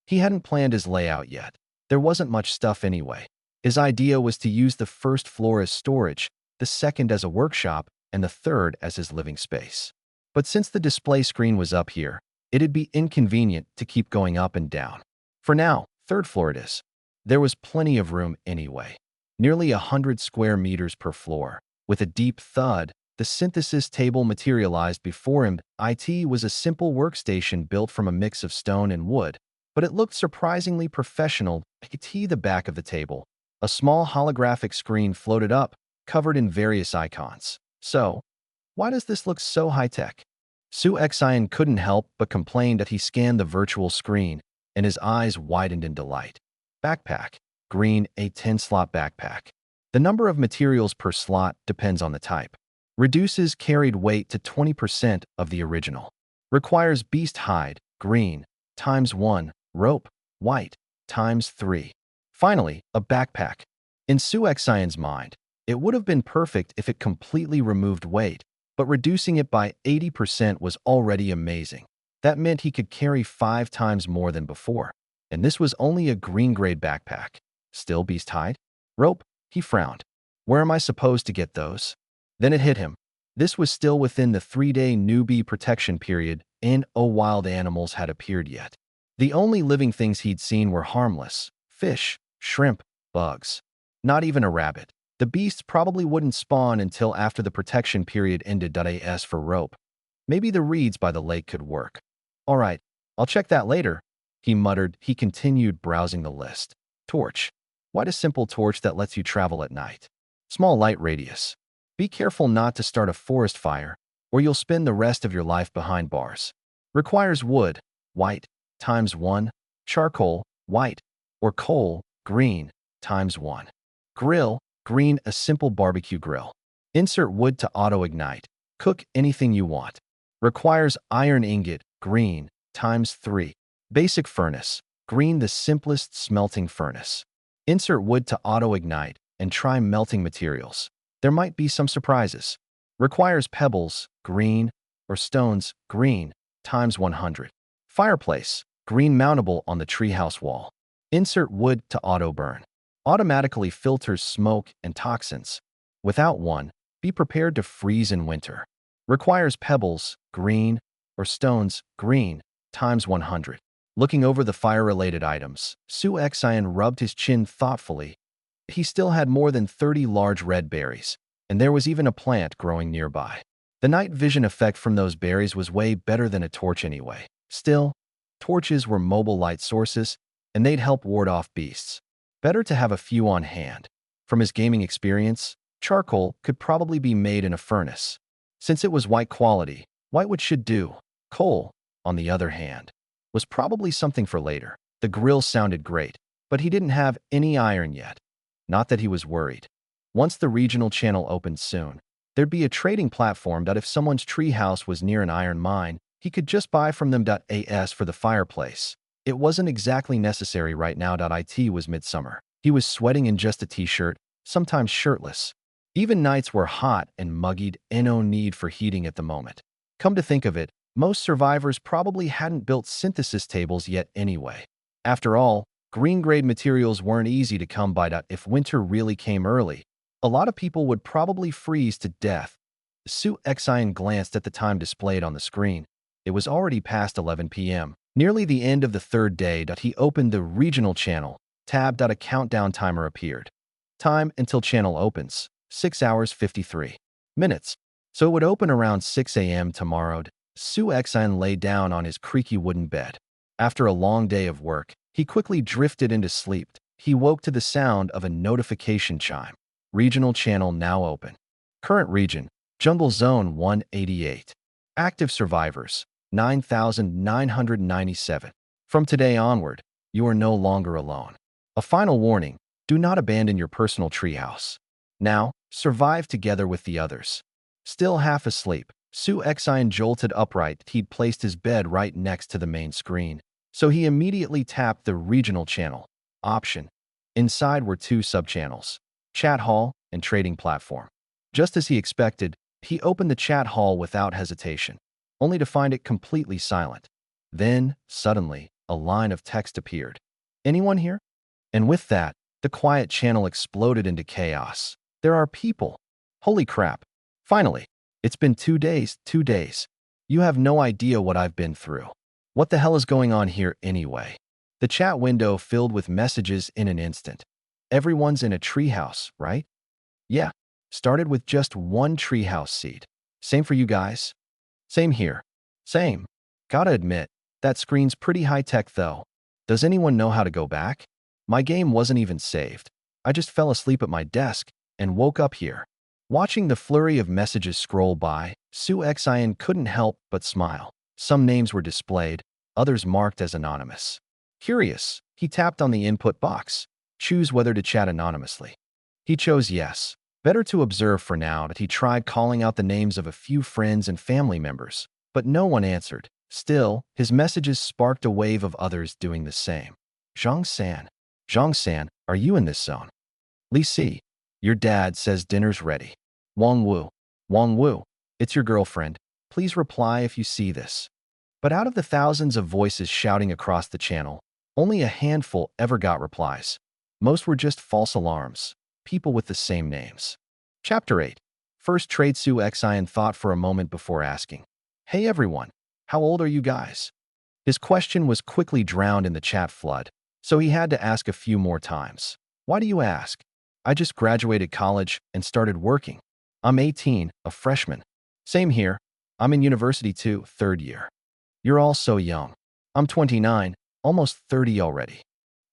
Speaker 1: He hadn't planned his layout yet. There wasn't much stuff anyway. His idea was to use the first floor as storage, the second as a workshop, and the third as his living space. But since the display screen was up here, it'd be inconvenient to keep going up and down. For now, third floor it is. There was plenty of room anyway. Nearly 100 square meters per floor. With a deep thud, the synthesis table materialized before him. It was a simple workstation built from a mix of stone and wood, but it looked surprisingly professional. The back of the table. A small holographic screen floated up, covered in various icons. So, why does this look so high-tech? Su Xian couldn't help but complain that he scanned the virtual screen, and his eyes widened in delight. Backpack. Green, a 10-slot backpack. The number of materials per slot depends on the type. Reduces carried weight to 20% of the original. Requires beast hide, green, ×1, rope, white, ×3. Finally, a backpack. In Su Xian's mind, it would have been perfect if it completely removed weight, but reducing it by 80% was already amazing. That meant he could carry 5 times more than before. And this was only a green-grade backpack. Still beast hide? Rope? He frowned. Where am I supposed to get those? Then it hit him. This was still within the 3-day newbie protection period, and no wild animals had appeared yet. The only living things he'd seen were harmless: fish, shrimp, bugs. Not even a rabbit. The beasts probably wouldn't spawn until after the protection period ended. As for rope, maybe the reeds by the lake could work. All right, I'll check that later, he muttered. He continued browsing the list. Torch. Why a simple torch that lets you travel at night? Small light radius. Be careful not to start a forest fire, or you'll spend the rest of your life behind bars. Requires wood, white, ×1, charcoal, white, or coal, green, ×1. Grill, green, a simple barbecue grill. Insert wood to auto-ignite. Cook anything you want. Requires iron ingot, green, ×3. Basic furnace, green, the simplest smelting furnace. Insert wood to auto-ignite and try melting materials. There might be some surprises. Requires pebbles, green, or stones, green, ×100. Fireplace, green, mountable on the treehouse wall. Insert wood to auto-burn. Automatically filters smoke and toxins. Without one, be prepared to freeze in winter. Requires pebbles, green, or stones, green, ×100. Looking over the fire-related items, Su Xian rubbed his chin thoughtfully. He still had more than 30 large red berries, and there was even a plant growing nearby. The night vision effect from those berries was way better than a torch anyway. Still, torches were mobile light sources, and they'd help ward off beasts. Better to have a few on hand. From his gaming experience, charcoal could probably be made in a furnace. Since it was white quality, whitewood should do. Coal, on the other hand, was probably something for later. The grill sounded great, but he didn't have any iron yet. Not that he was worried. Once the regional channel opened soon, there'd be a trading platform that if someone's treehouse was near an iron mine, he could just buy from them. As for the fireplace, it wasn't exactly necessary right now. It was midsummer. He was sweating in just a t-shirt, sometimes shirtless. Even nights were hot and muggy, and no need for heating at the moment. Come to think of it, most survivors probably hadn't built synthesis tables yet anyway. After all, green-grade materials weren't easy to come by. If winter really came early, a lot of people would probably freeze to death. Su Xian glanced at the time displayed on the screen. It was already past 11 p.m., nearly the end of the third day. He opened the regional channel tab. A countdown timer appeared. Time until channel opens, 6 hours 53 minutes. So it would open around 6 a.m. tomorrow. Su Exine lay down on his creaky wooden bed. After a long day of work, he quickly drifted into sleep. He woke to the sound of a notification chime. Regional channel now open. Current region, Jungle Zone 188. Active survivors, 9,997. From today onward, you are no longer alone. A final warning, do not abandon your personal treehouse. Now, survive together with the others. Still half asleep, Su Exine jolted upright. He'd placed his bed right next to the main screen, so he immediately tapped the regional channel option. Inside were two subchannels, chat hall and trading platform. Just as he expected, he opened the chat hall without hesitation, only to find it completely silent. Then, suddenly, a line of text appeared. Anyone here? And with that, the quiet channel exploded into chaos. There are people. Holy crap. Finally, it's been 2 days, 2 days. You have no idea what I've been through. What the hell is going on here anyway? The chat window filled with messages in an instant. Everyone's in a treehouse, right? Yeah. Started with just one treehouse seed. Same for you guys? Same here. Same. Gotta admit, that screen's pretty high-tech though. Does anyone know how to go back? My game wasn't even saved. I just fell asleep at my desk and woke up here. Watching the flurry of messages scroll by, Su Exine couldn't help but smile. Some names were displayed, others marked as anonymous. Curious, he tapped on the input box. Choose whether to chat anonymously. He chose yes. Better to observe for now. That he tried calling out the names of a few friends and family members, but no one answered. Still, his messages sparked a wave of others doing the same. Zhang-san. Zhang-san, are you in this zone? Li Si. Your dad says dinner's ready. Wang Wu. Wang Wu. It's your girlfriend. Please reply if you see this. But out of the thousands of voices shouting across the channel, only a handful ever got replies. Most were just false alarms. People with the same names. Chapter 8. First trade. Su Exine thought for a moment before asking, "Hey everyone, how old are you guys?" His question was quickly drowned in the chat flood, so he had to ask a few more times. Why do you ask? I just graduated college and started working. I'm 18, a freshman. Same here. I'm in university too, 3rd year. You're all so young. I'm 29, almost 30 already.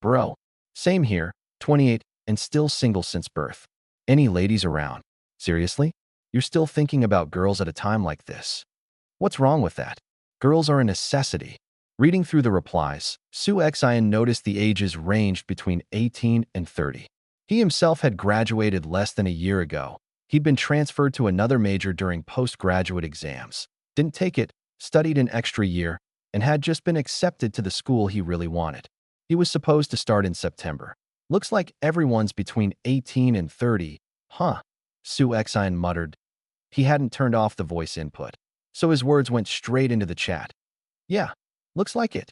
Speaker 1: Bro. Same here, 28, and still single since birth. Any ladies around? Seriously? You're still thinking about girls at a time like this? What's wrong with that? Girls are a necessity. Reading through the replies, Su Exine noticed the ages ranged between 18 and 30. He himself had graduated less than a year ago. He'd been transferred to another major during postgraduate exams, didn't take it, studied an extra year, and had just been accepted to the school he really wanted. He was supposed to start in September. Looks like everyone's between 18 and 30, huh? Su Exine muttered. He hadn't turned off the voice input, so his words went straight into the chat. Yeah, looks like it.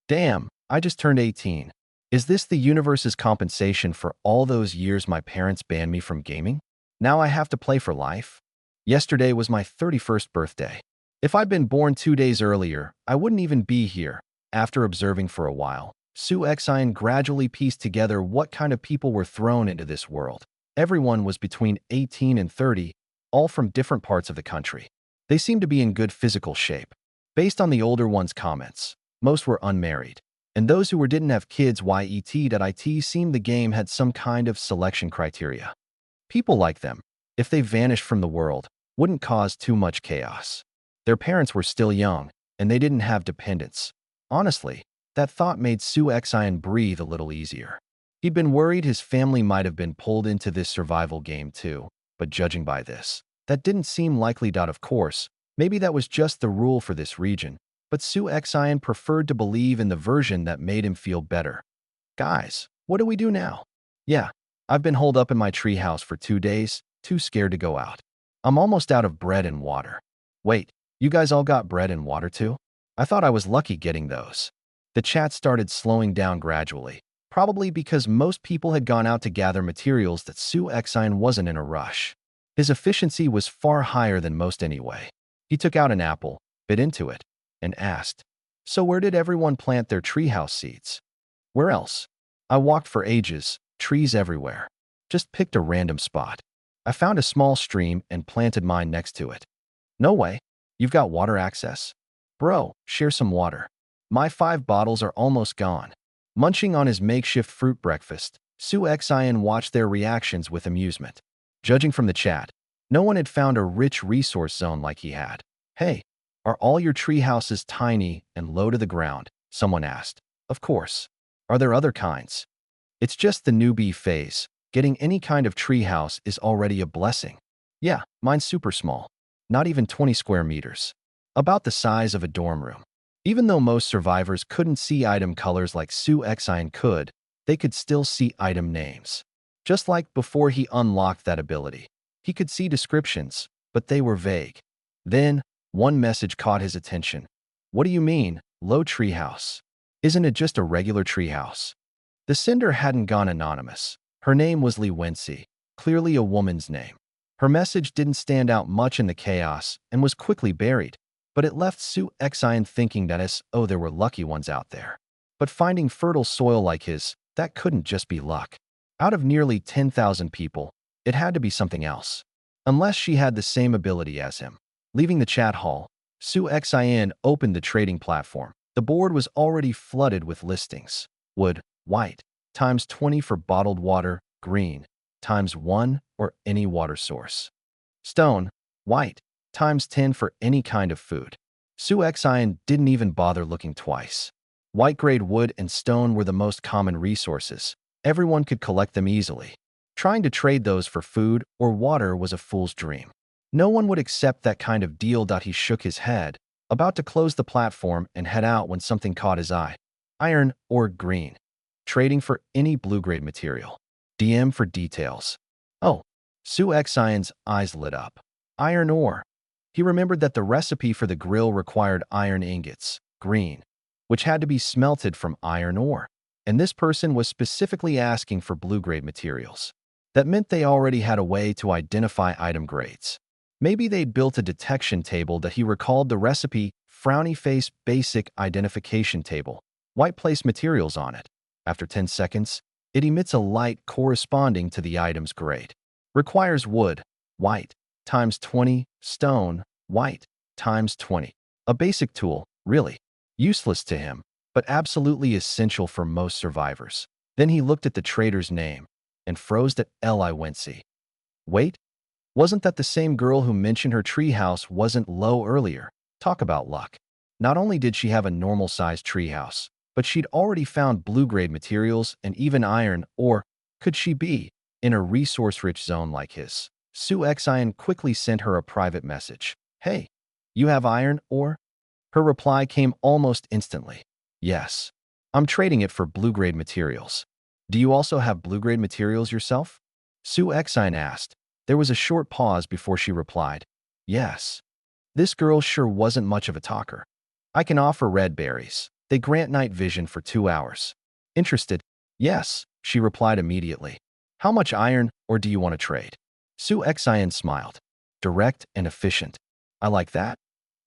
Speaker 1: Damn, I just turned 18. Is this the universe's compensation for all those years my parents banned me from gaming? Now I have to play for life? Yesterday was my 31st birthday. If I'd been born 2 days earlier, I wouldn't even be here. After observing for a while, Su Exine gradually pieced together what kind of people were thrown into this world. Everyone was between 18 and 30, all from different parts of the country. They seemed to be in good physical shape. Based on the older ones' comments, most were unmarried. And those who didn't have kids yet seemed the game had some kind of selection criteria. People like them, if they vanished from the world, wouldn't cause too much chaos. Their parents were still young, and they didn't have dependents. Honestly, that thought made Su Exine breathe a little easier. He'd been worried his family might have been pulled into this survival game too, but judging by this, that didn't seem likely. Of course, maybe that was just the rule for this region, but Su Exine preferred to believe in the version that made him feel better. Guys, what do we do now? Yeah, I've been holed up in my treehouse for 2 days, too scared to go out. I'm almost out of bread and water. Wait, you guys all got bread and water too? I thought I was lucky getting those. The chat started slowing down gradually, probably because most people had gone out to gather materials that Su Exine wasn't in a rush. His efficiency was far higher than most anyway. He took out an apple, bit into it, and asked, "So where did everyone plant their treehouse seeds?" "Where else? I walked for ages, trees everywhere. Just picked a random spot. I found a small stream and planted mine next to it. No way. You've got water access? Bro, share some water. My 5 bottles are almost gone. Munching on his makeshift fruit breakfast, Su Xian watched their reactions with amusement. Judging from the chat, no one had found a rich resource zone like he had. Hey, are all your tree houses tiny and low to the ground? Someone asked. Of course. Are there other kinds? It's just the newbie phase. Getting any kind of tree house is already a blessing. Yeah, mine's super small. Not even 20 square meters. About the size of a dorm room. Even though most survivors couldn't see item colors like Su Xian could, they could still see item names. Just like before he unlocked that ability. He could see descriptions, but they were vague. Then, one message caught his attention. What do you mean, low treehouse? Isn't it just a regular treehouse? The sender hadn't gone anonymous. Her name was Li Wenxi, clearly a woman's name. Her message didn't stand out much in the chaos and was quickly buried, but it left Su Xian thinking that there were lucky ones out there. But finding fertile soil like his, that couldn't just be luck. Out of nearly 10,000 people, it had to be something else. Unless she had the same ability as him. Leaving the chat hall, Su Xian opened the trading platform. The board was already flooded with listings. Wood, white, times 20 for bottled water, green, times 1 or any water source. Stone, white, times 10 for any kind of food. Su Xian didn't even bother looking twice. White-grade wood and stone were the most common resources. Everyone could collect them easily. Trying to trade those for food or water was a fool's dream. No one would accept that kind of deal. He shook his head, about to close the platform and head out when something caught his eye. Iron or green. Trading for any blue-grade material. DM for details. Oh, Su Xian's eyes lit up. Iron ore. He remembered that the recipe for the grill required iron ingots, green, which had to be smelted from iron ore. And this person was specifically asking for blue-grade materials. That meant they already had a way to identify item grades. Maybe they'd built a detection table that he recalled the recipe, frowny face basic identification table, white place materials on it. After 10 seconds, it emits a light corresponding to the item's grade. Requires wood, white, times 20, stone, white, times 20. A basic tool, really. Useless to him, but absolutely essential for most survivors. Then he looked at the trader's name and froze at Li Wenxi. Wait, wasn't that the same girl who mentioned her treehouse wasn't low earlier? Talk about luck. Not only did she have a normal-sized treehouse, but she'd already found blue-grade materials and even iron, or could she be in a resource-rich zone like his? Su Xian quickly sent her a private message. Hey, you have iron ore? Her reply came almost instantly. Yes. I'm trading it for blue-grade materials. Do you also have blue-grade materials yourself? Su Xian asked. There was a short pause before she replied. Yes. This girl sure wasn't much of a talker. I can offer red berries. They grant night vision for 2 hours. Interested? Yes, she replied immediately. How much iron, or do you want to trade? Su Xian smiled. Direct and efficient. I like that.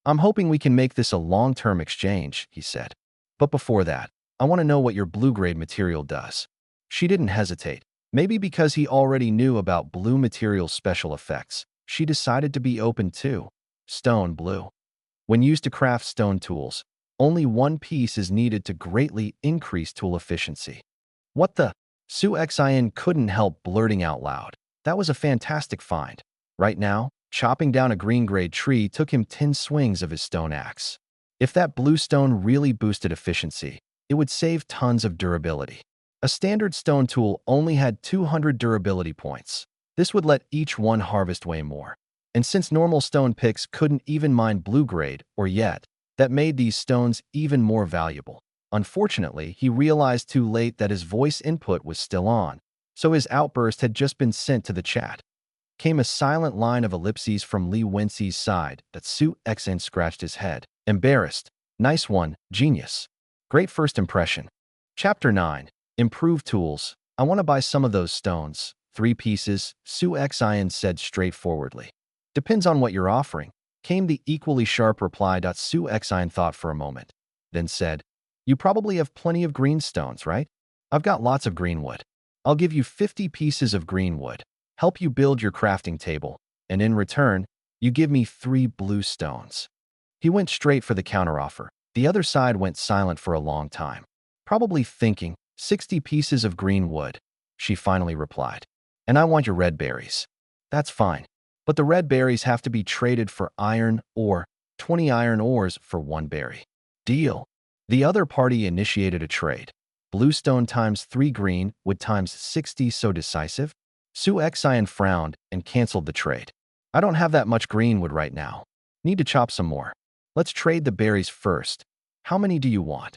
Speaker 1: I'm hoping we can make this a long-term exchange, he said. But before that, I want to know what your blue-grade material does. She didn't hesitate. Maybe because he already knew about blue material's special effects, she decided to be open too. Stone blue. When used to craft stone tools, only one piece is needed to greatly increase tool efficiency. What the? Su Xian couldn't help blurting out loud. That was a fantastic find. Right now, chopping down a green-grade tree took him 10 swings of his stone axe. If that blue stone really boosted efficiency, it would save tons of durability. A standard stone tool only had 200 durability points. This would let each one harvest way more. And since normal stone picks couldn't even mine blue-grade, or yet, that made these stones even more valuable. Unfortunately, he realized too late that his voice input was still on, so his outburst had just been sent to the chat. Came a silent line of ellipses from Li Wenxi's side that Su Xian scratched his head. Embarrassed. Nice one, genius. Great first impression. Chapter 9. Improved tools. I want to buy some of those stones. 3 pieces, Su Xian said straightforwardly. Depends on what you're offering, came the equally sharp reply. Su Xian thought for a moment, then said, You probably have plenty of green stones, right? I've got lots of green wood. I'll give you 50 pieces of green wood, help you build your crafting table, and in return, You give me 3 blue stones. He went straight for the counteroffer. The other side went silent for a long time, probably thinking, 60 pieces of green wood. She finally replied, and I want your red berries. That's fine, but the red berries have to be traded for iron ore, 20 iron ores for 1 berry. Deal. The other party initiated a trade. Blue stone times 3 green wood times 60, so decisive? Su Xian frowned and canceled the trade. I don't have that much green wood right now. Need to chop some more. Let's trade the berries first. How many do you want?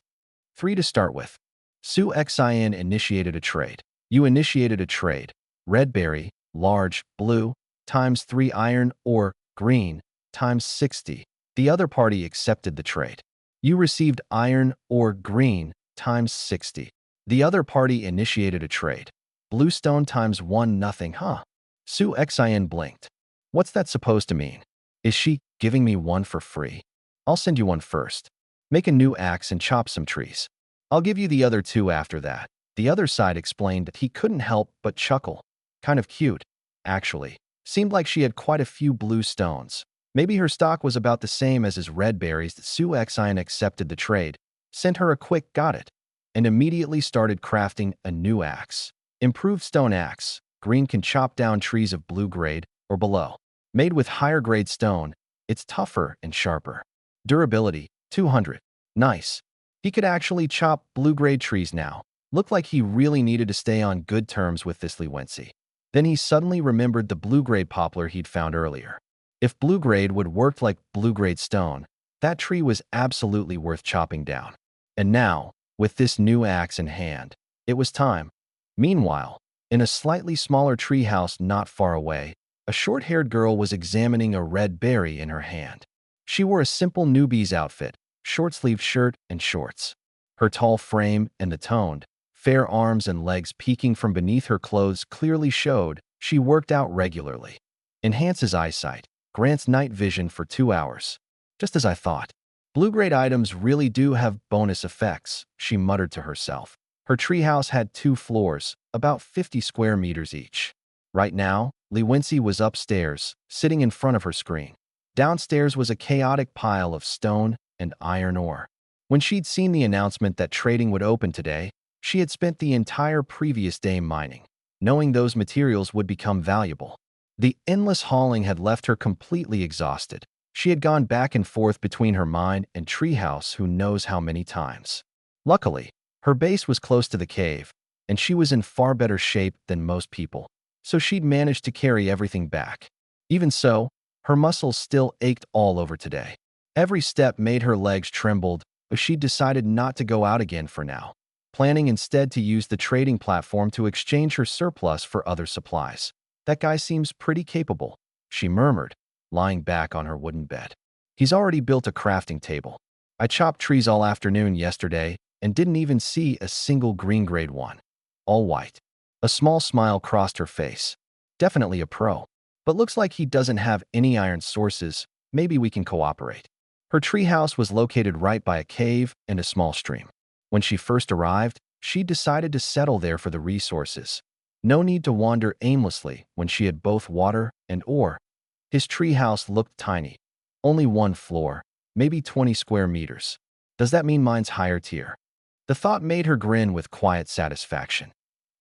Speaker 1: 3 to start with. Su Xian initiated a trade. You initiated a trade. Red berry, large, blue, times 3 iron or green, times 60. The other party accepted the trade. You received iron or green, times 60. The other party initiated a trade. Blue stone times 1 nothing, huh? Su Xian blinked. What's that supposed to mean? Is she giving me one for free? I'll send you one first. Make a new axe and chop some trees. I'll give you the other 2 after that. The other side explained that he couldn't help but chuckle. Kind of cute, actually. Seemed like she had quite a few blue stones. Maybe her stock was about the same as his red berries. Su Xian accepted the trade, sent her a quick got it, and immediately started crafting a new axe. Improved stone axe. Green can chop down trees of blue grade or below. Made with higher grade stone, it's tougher and sharper. Durability, 200. Nice. He could actually chop blue-grade trees now. Looked like he really needed to stay on good terms with this Liwency. Then he suddenly remembered the blue-grade poplar he'd found earlier. If blue-grade would work like blue-grade stone, that tree was absolutely worth chopping down. And now, with this new axe in hand, it was time. Meanwhile, in a slightly smaller treehouse not far away, a short-haired girl was examining a red berry in her hand. She wore a simple newbie's outfit, short-sleeved shirt and shorts. Her tall frame and the toned, fair arms and legs peeking from beneath her clothes clearly showed she worked out regularly. Enhances eyesight, grants night vision for 2 hours. Just as I thought. Blue-grade items really do have bonus effects, she muttered to herself. Her treehouse had 2 floors, about 50 square meters each. Right now, Liwency was upstairs, sitting in front of her screen. Downstairs was a chaotic pile of stone and iron ore. When she'd seen the announcement that trading would open today, she had spent the entire previous day mining, knowing those materials would become valuable. The endless hauling had left her completely exhausted. She had gone back and forth between her mine and treehouse who knows how many times. Luckily, her base was close to the cave, and she was in far better shape than most people, so she'd managed to carry everything back. Even so, her muscles still ached all over today. Every step made her legs trembled, but she decided not to go out again for now, planning instead to use the trading platform to exchange her surplus for other supplies. That guy seems pretty capable, she murmured, lying back on her wooden bed. He's already built a crafting table. I chopped trees all afternoon yesterday and didn't even see a single green grade one. All white. A small smile crossed her face. Definitely a pro. But looks like he doesn't have any iron sources. Maybe we can cooperate. Her treehouse was located right by a cave and a small stream. When she first arrived, she decided to settle there for the resources. No need to wander aimlessly when she had both water and ore. His treehouse looked tiny. Only 1 floor, maybe 20 square meters. Does that mean mine's higher tier? The thought made her grin with quiet satisfaction.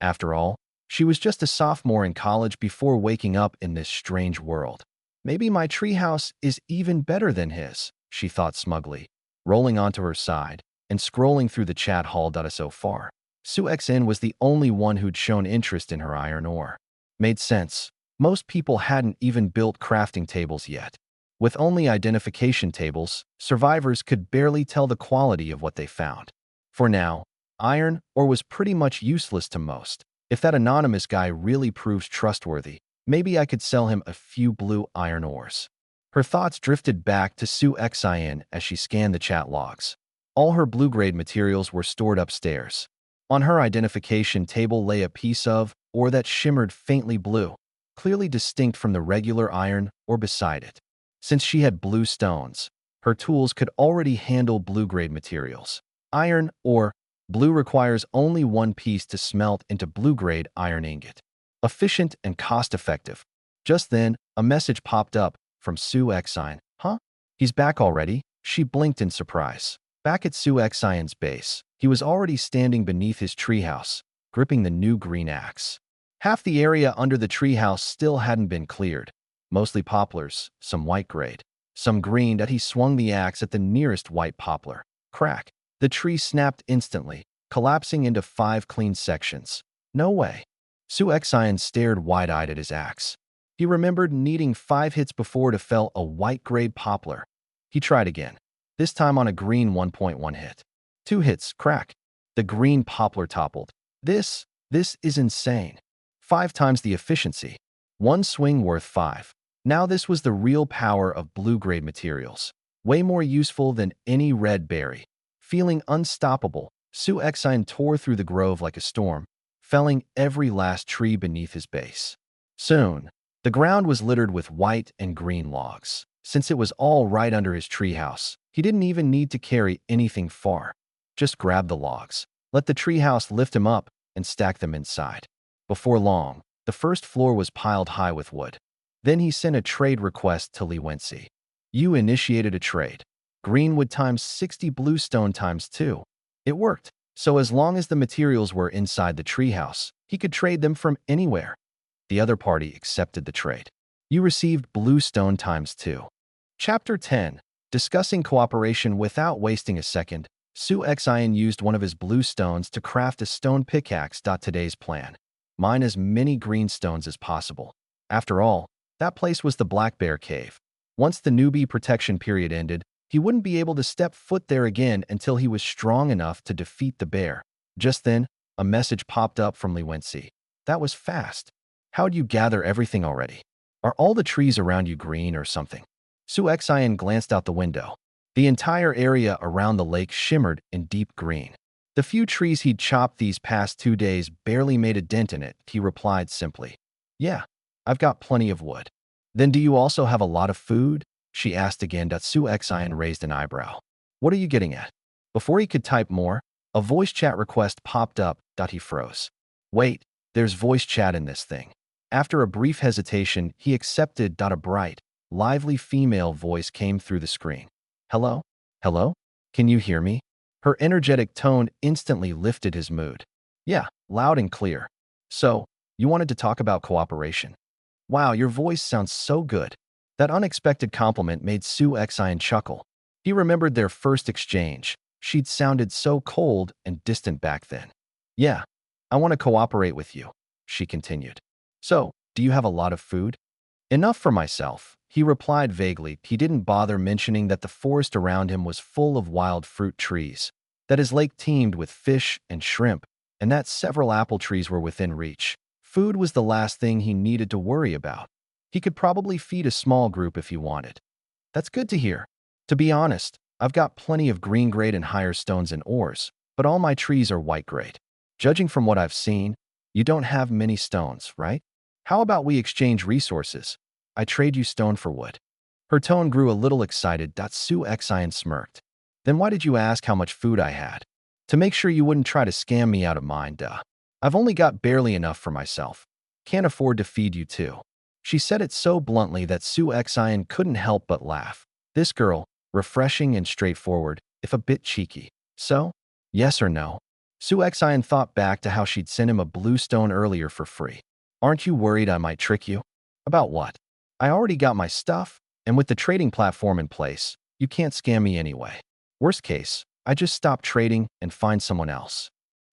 Speaker 1: After all, she was just a sophomore in college before waking up in this strange world. Maybe my treehouse is even better than his, she thought smugly, rolling onto her side and scrolling through the chat hall data so far. Su Xian was the only one who'd shown interest in her iron ore. Made sense. Most people hadn't even built crafting tables yet. With only identification tables, survivors could barely tell the quality of what they found. For now, iron ore was pretty much useless to most. If that anonymous guy really proves trustworthy, maybe I could sell him a few blue iron ores. Her thoughts drifted back to Su Xian as she scanned the chat logs. All her blue-grade materials were stored upstairs. On her identification table lay a piece of ore that shimmered faintly blue, clearly distinct from the regular iron ore beside it. Since she had blue stones, her tools could already handle blue-grade materials. Iron ore blue requires only 1 piece to smelt into blue-grade iron ingot. Efficient and cost-effective. Just then, a message popped up from Su Xian. Huh? He's back already? She blinked in surprise. Back at Su Xian's base, he was already standing beneath his treehouse, gripping the new green axe. Half the area under the treehouse still hadn't been cleared, mostly poplars, some white-grade, some green. That he swung the axe at the nearest white poplar. Crack! The tree snapped instantly, collapsing into 5 clean sections. No way. Su Xian stared wide-eyed at his axe. He remembered needing 5 hits before to fell a white-grade poplar. He tried again, this time on a green 1.1 hit. 2 hits, crack. The green poplar toppled. This is insane. 5 times the efficiency. 1 swing worth 5. Now this was the real power of blue-grade materials. Way more useful than any red berry. Feeling unstoppable, Su Xian tore through the grove like a storm, felling every last tree beneath his base. Soon, the ground was littered with white and green logs. Since it was all right under his treehouse, he didn't even need to carry anything far. Just grab the logs, let the treehouse lift him up, and stack them inside. Before long, the first floor was piled high with wood. Then he sent a trade request to Li Wenci. You initiated a trade. Greenwood times 60 bluestone times 2. It worked. So as long as the materials were inside the treehouse, he could trade them from anywhere. The other party accepted the trade. You received bluestone times 2. Chapter 10. Discussing cooperation. Without wasting a second, Su Xian used one of his blue stones to craft a stone pickaxe. Today's plan. Mine as many green stones as possible. After all, that place was the Black Bear Cave. Once the newbie protection period ended, he wouldn't be able to step foot there again until he was strong enough to defeat the bear. Just then, a message popped up from Li Wenci. That was fast. How'd you gather everything already? Are all the trees around you green or something? Su Xian glanced out the window. The entire area around the lake shimmered in deep green. The few trees he'd chopped these past 2 days barely made a dent in it. He replied simply. Yeah, I've got plenty of wood. Then do you also have a lot of food? She asked again. Su Xian raised an eyebrow. What are you getting at? Before he could type more, a voice chat request popped up. He froze. Wait, there's voice chat in this thing. After a brief hesitation, he accepted. A bright, lively female voice came through the screen. Hello? Hello? Can you hear me? Her energetic tone instantly lifted his mood. Yeah, loud and clear. So, you wanted to talk about cooperation? Wow, your voice sounds so good. That unexpected compliment made Su Xian chuckle. He remembered their first exchange. She'd sounded so cold and distant back then. Yeah, I want to cooperate with you, she continued. So, do you have a lot of food? Enough for myself, he replied vaguely. He didn't bother mentioning that the forest around him was full of wild fruit trees, that his lake teemed with fish and shrimp, and that several apple trees were within reach. Food was the last thing he needed to worry about. He could probably feed a small group if he wanted. That's good to hear. To be honest, I've got plenty of green grade and higher stones and ores, but all my trees are white grade. Judging from what I've seen, you don't have many stones, right? How about we exchange resources? I trade you stone for wood. Her tone grew a little excited. Su Xian smirked. Then why did you ask how much food I had? To make sure you wouldn't try to scam me out of mine, duh. I've only got barely enough for myself. Can't afford to feed you too. She said it so bluntly that Su Xian couldn't help but laugh. This girl, refreshing and straightforward, if a bit cheeky. So, yes or no? Su Xian thought back to how she'd sent him a blue stone earlier for free. Aren't you worried I might trick you? About what? I already got my stuff, and with the trading platform in place, you can't scam me anyway. Worst case, I just stop trading and find someone else.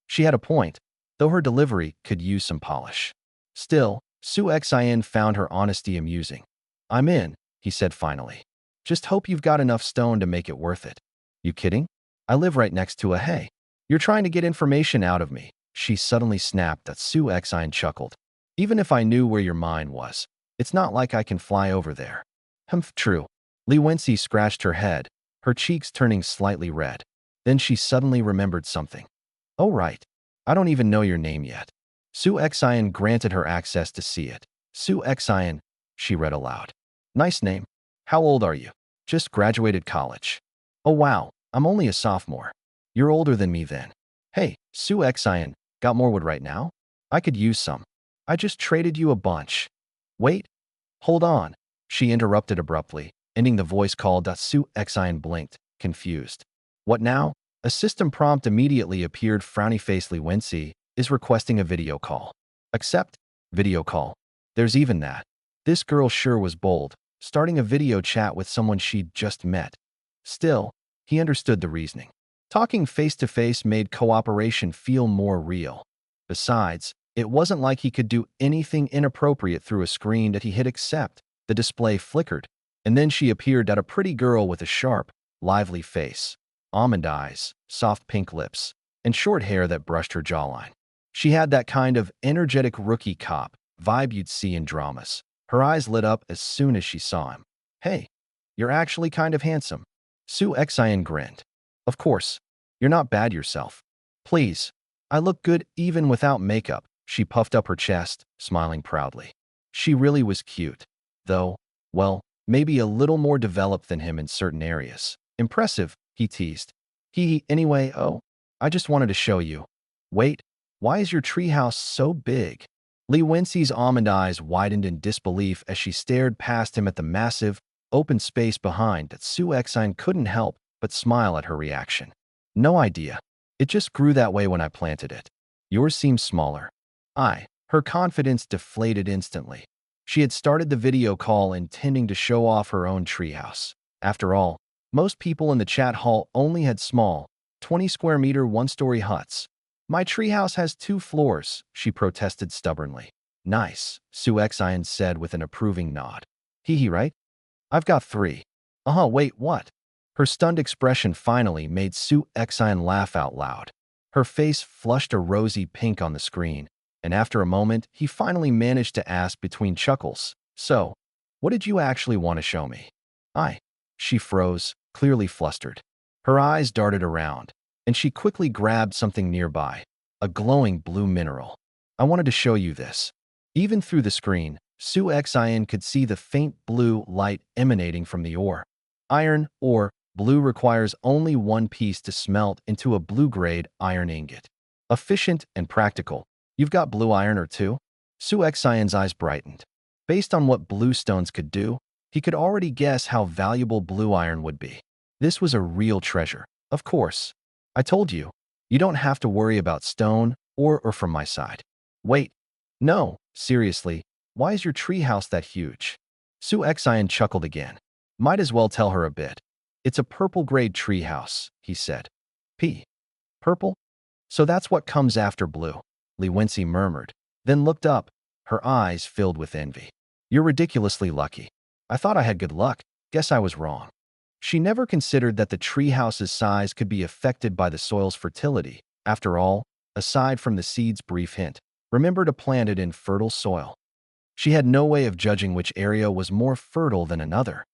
Speaker 1: She had a point, though her delivery could use some polish. Still, Su Xian found her honesty amusing. I'm in, he said finally. Just hope you've got enough stone to make it worth it. You kidding? I live right next to a hay. You're trying to get information out of me. She suddenly snapped. Su Xian chuckled. Even if I knew where your mine was, it's not like I can fly over there. True. Li Wenci scratched her head, her cheeks turning slightly red. Then she suddenly remembered something. Oh right, I don't even know your name yet. Su Xian granted her access to see it. Su Xian, she read aloud. Nice name. How old are you? Just graduated college. Oh wow, I'm only a sophomore. You're older than me then. Hey, Su Xian, got more wood right now? I could use some. I just traded you a bunch. Wait, hold on. She interrupted abruptly, ending the voice call. Su Xian blinked, confused. What now? A system prompt immediately appeared. Frowny face. Li Wenxi is requesting a video call. Accept. Video call. There's even that. This girl sure was bold, starting a video chat with someone she'd just met. Still, he understood the reasoning. Talking face-to-face made cooperation feel more real. Besides, it wasn't like he could do anything inappropriate through a screen that he hit accept. The display flickered, and then she appeared at a pretty girl with a sharp, lively face, almond eyes, soft pink lips, and short hair that brushed her jawline. She had that kind of energetic rookie cop vibe you'd see in dramas. Her eyes lit up as soon as she saw him. Hey, you're actually kind of handsome. Su Xian grinned. Of course, you're not bad yourself. Please, I look good even without makeup. She puffed up her chest, smiling proudly. She really was cute, though, well, maybe a little more developed than him in certain areas. Impressive, he teased. Anyway, oh, I just wanted to show you. Wait, why is your treehouse so big? Li Wenxi's almond eyes widened in disbelief as she stared past him at the massive, open space behind that Su Xian couldn't help but smile at her reaction. No idea. It just grew that way when I planted it. Yours seems smaller. Her confidence deflated instantly. She had started the video call intending to show off her own treehouse. After all, most people in the chat hall only had small, 20-square-meter one-story huts. My treehouse has 2 floors, she protested stubbornly. Nice, Su Xian said with an approving nod. Right? I've got 3. Wait, what? Her stunned expression finally made Su Xian laugh out loud. Her face flushed a rosy pink on the screen, and after a moment, he finally managed to ask between chuckles, So, what did you actually want to show me? She froze, clearly flustered. Her eyes darted around, and she quickly grabbed something nearby, a glowing blue mineral. I wanted to show you this. Even through the screen, Su Xian could see the faint blue light emanating from the ore. Iron, or blue, requires only 1 piece to smelt into a blue-grade iron ingot. Efficient and practical. You've got blue iron or 2? Su Xian's eyes brightened. Based on what blue stones could do, he could already guess how valuable blue iron would be. This was a real treasure. Of course. I told you, you don't have to worry about stone or from my side. Wait. No, seriously, why is your treehouse that huge? Su Xian chuckled again. Might as well tell her a bit. It's a purple-grade treehouse, he said. Purple? So that's what comes after blue, Li Wenxi murmured, then looked up, her eyes filled with envy. You're ridiculously lucky. I thought I had good luck. Guess I was wrong. She never considered that the treehouse's size could be affected by the soil's fertility. After all, aside from the seed's brief hint, remember to plant it in fertile soil. She had no way of judging which area was more fertile than another.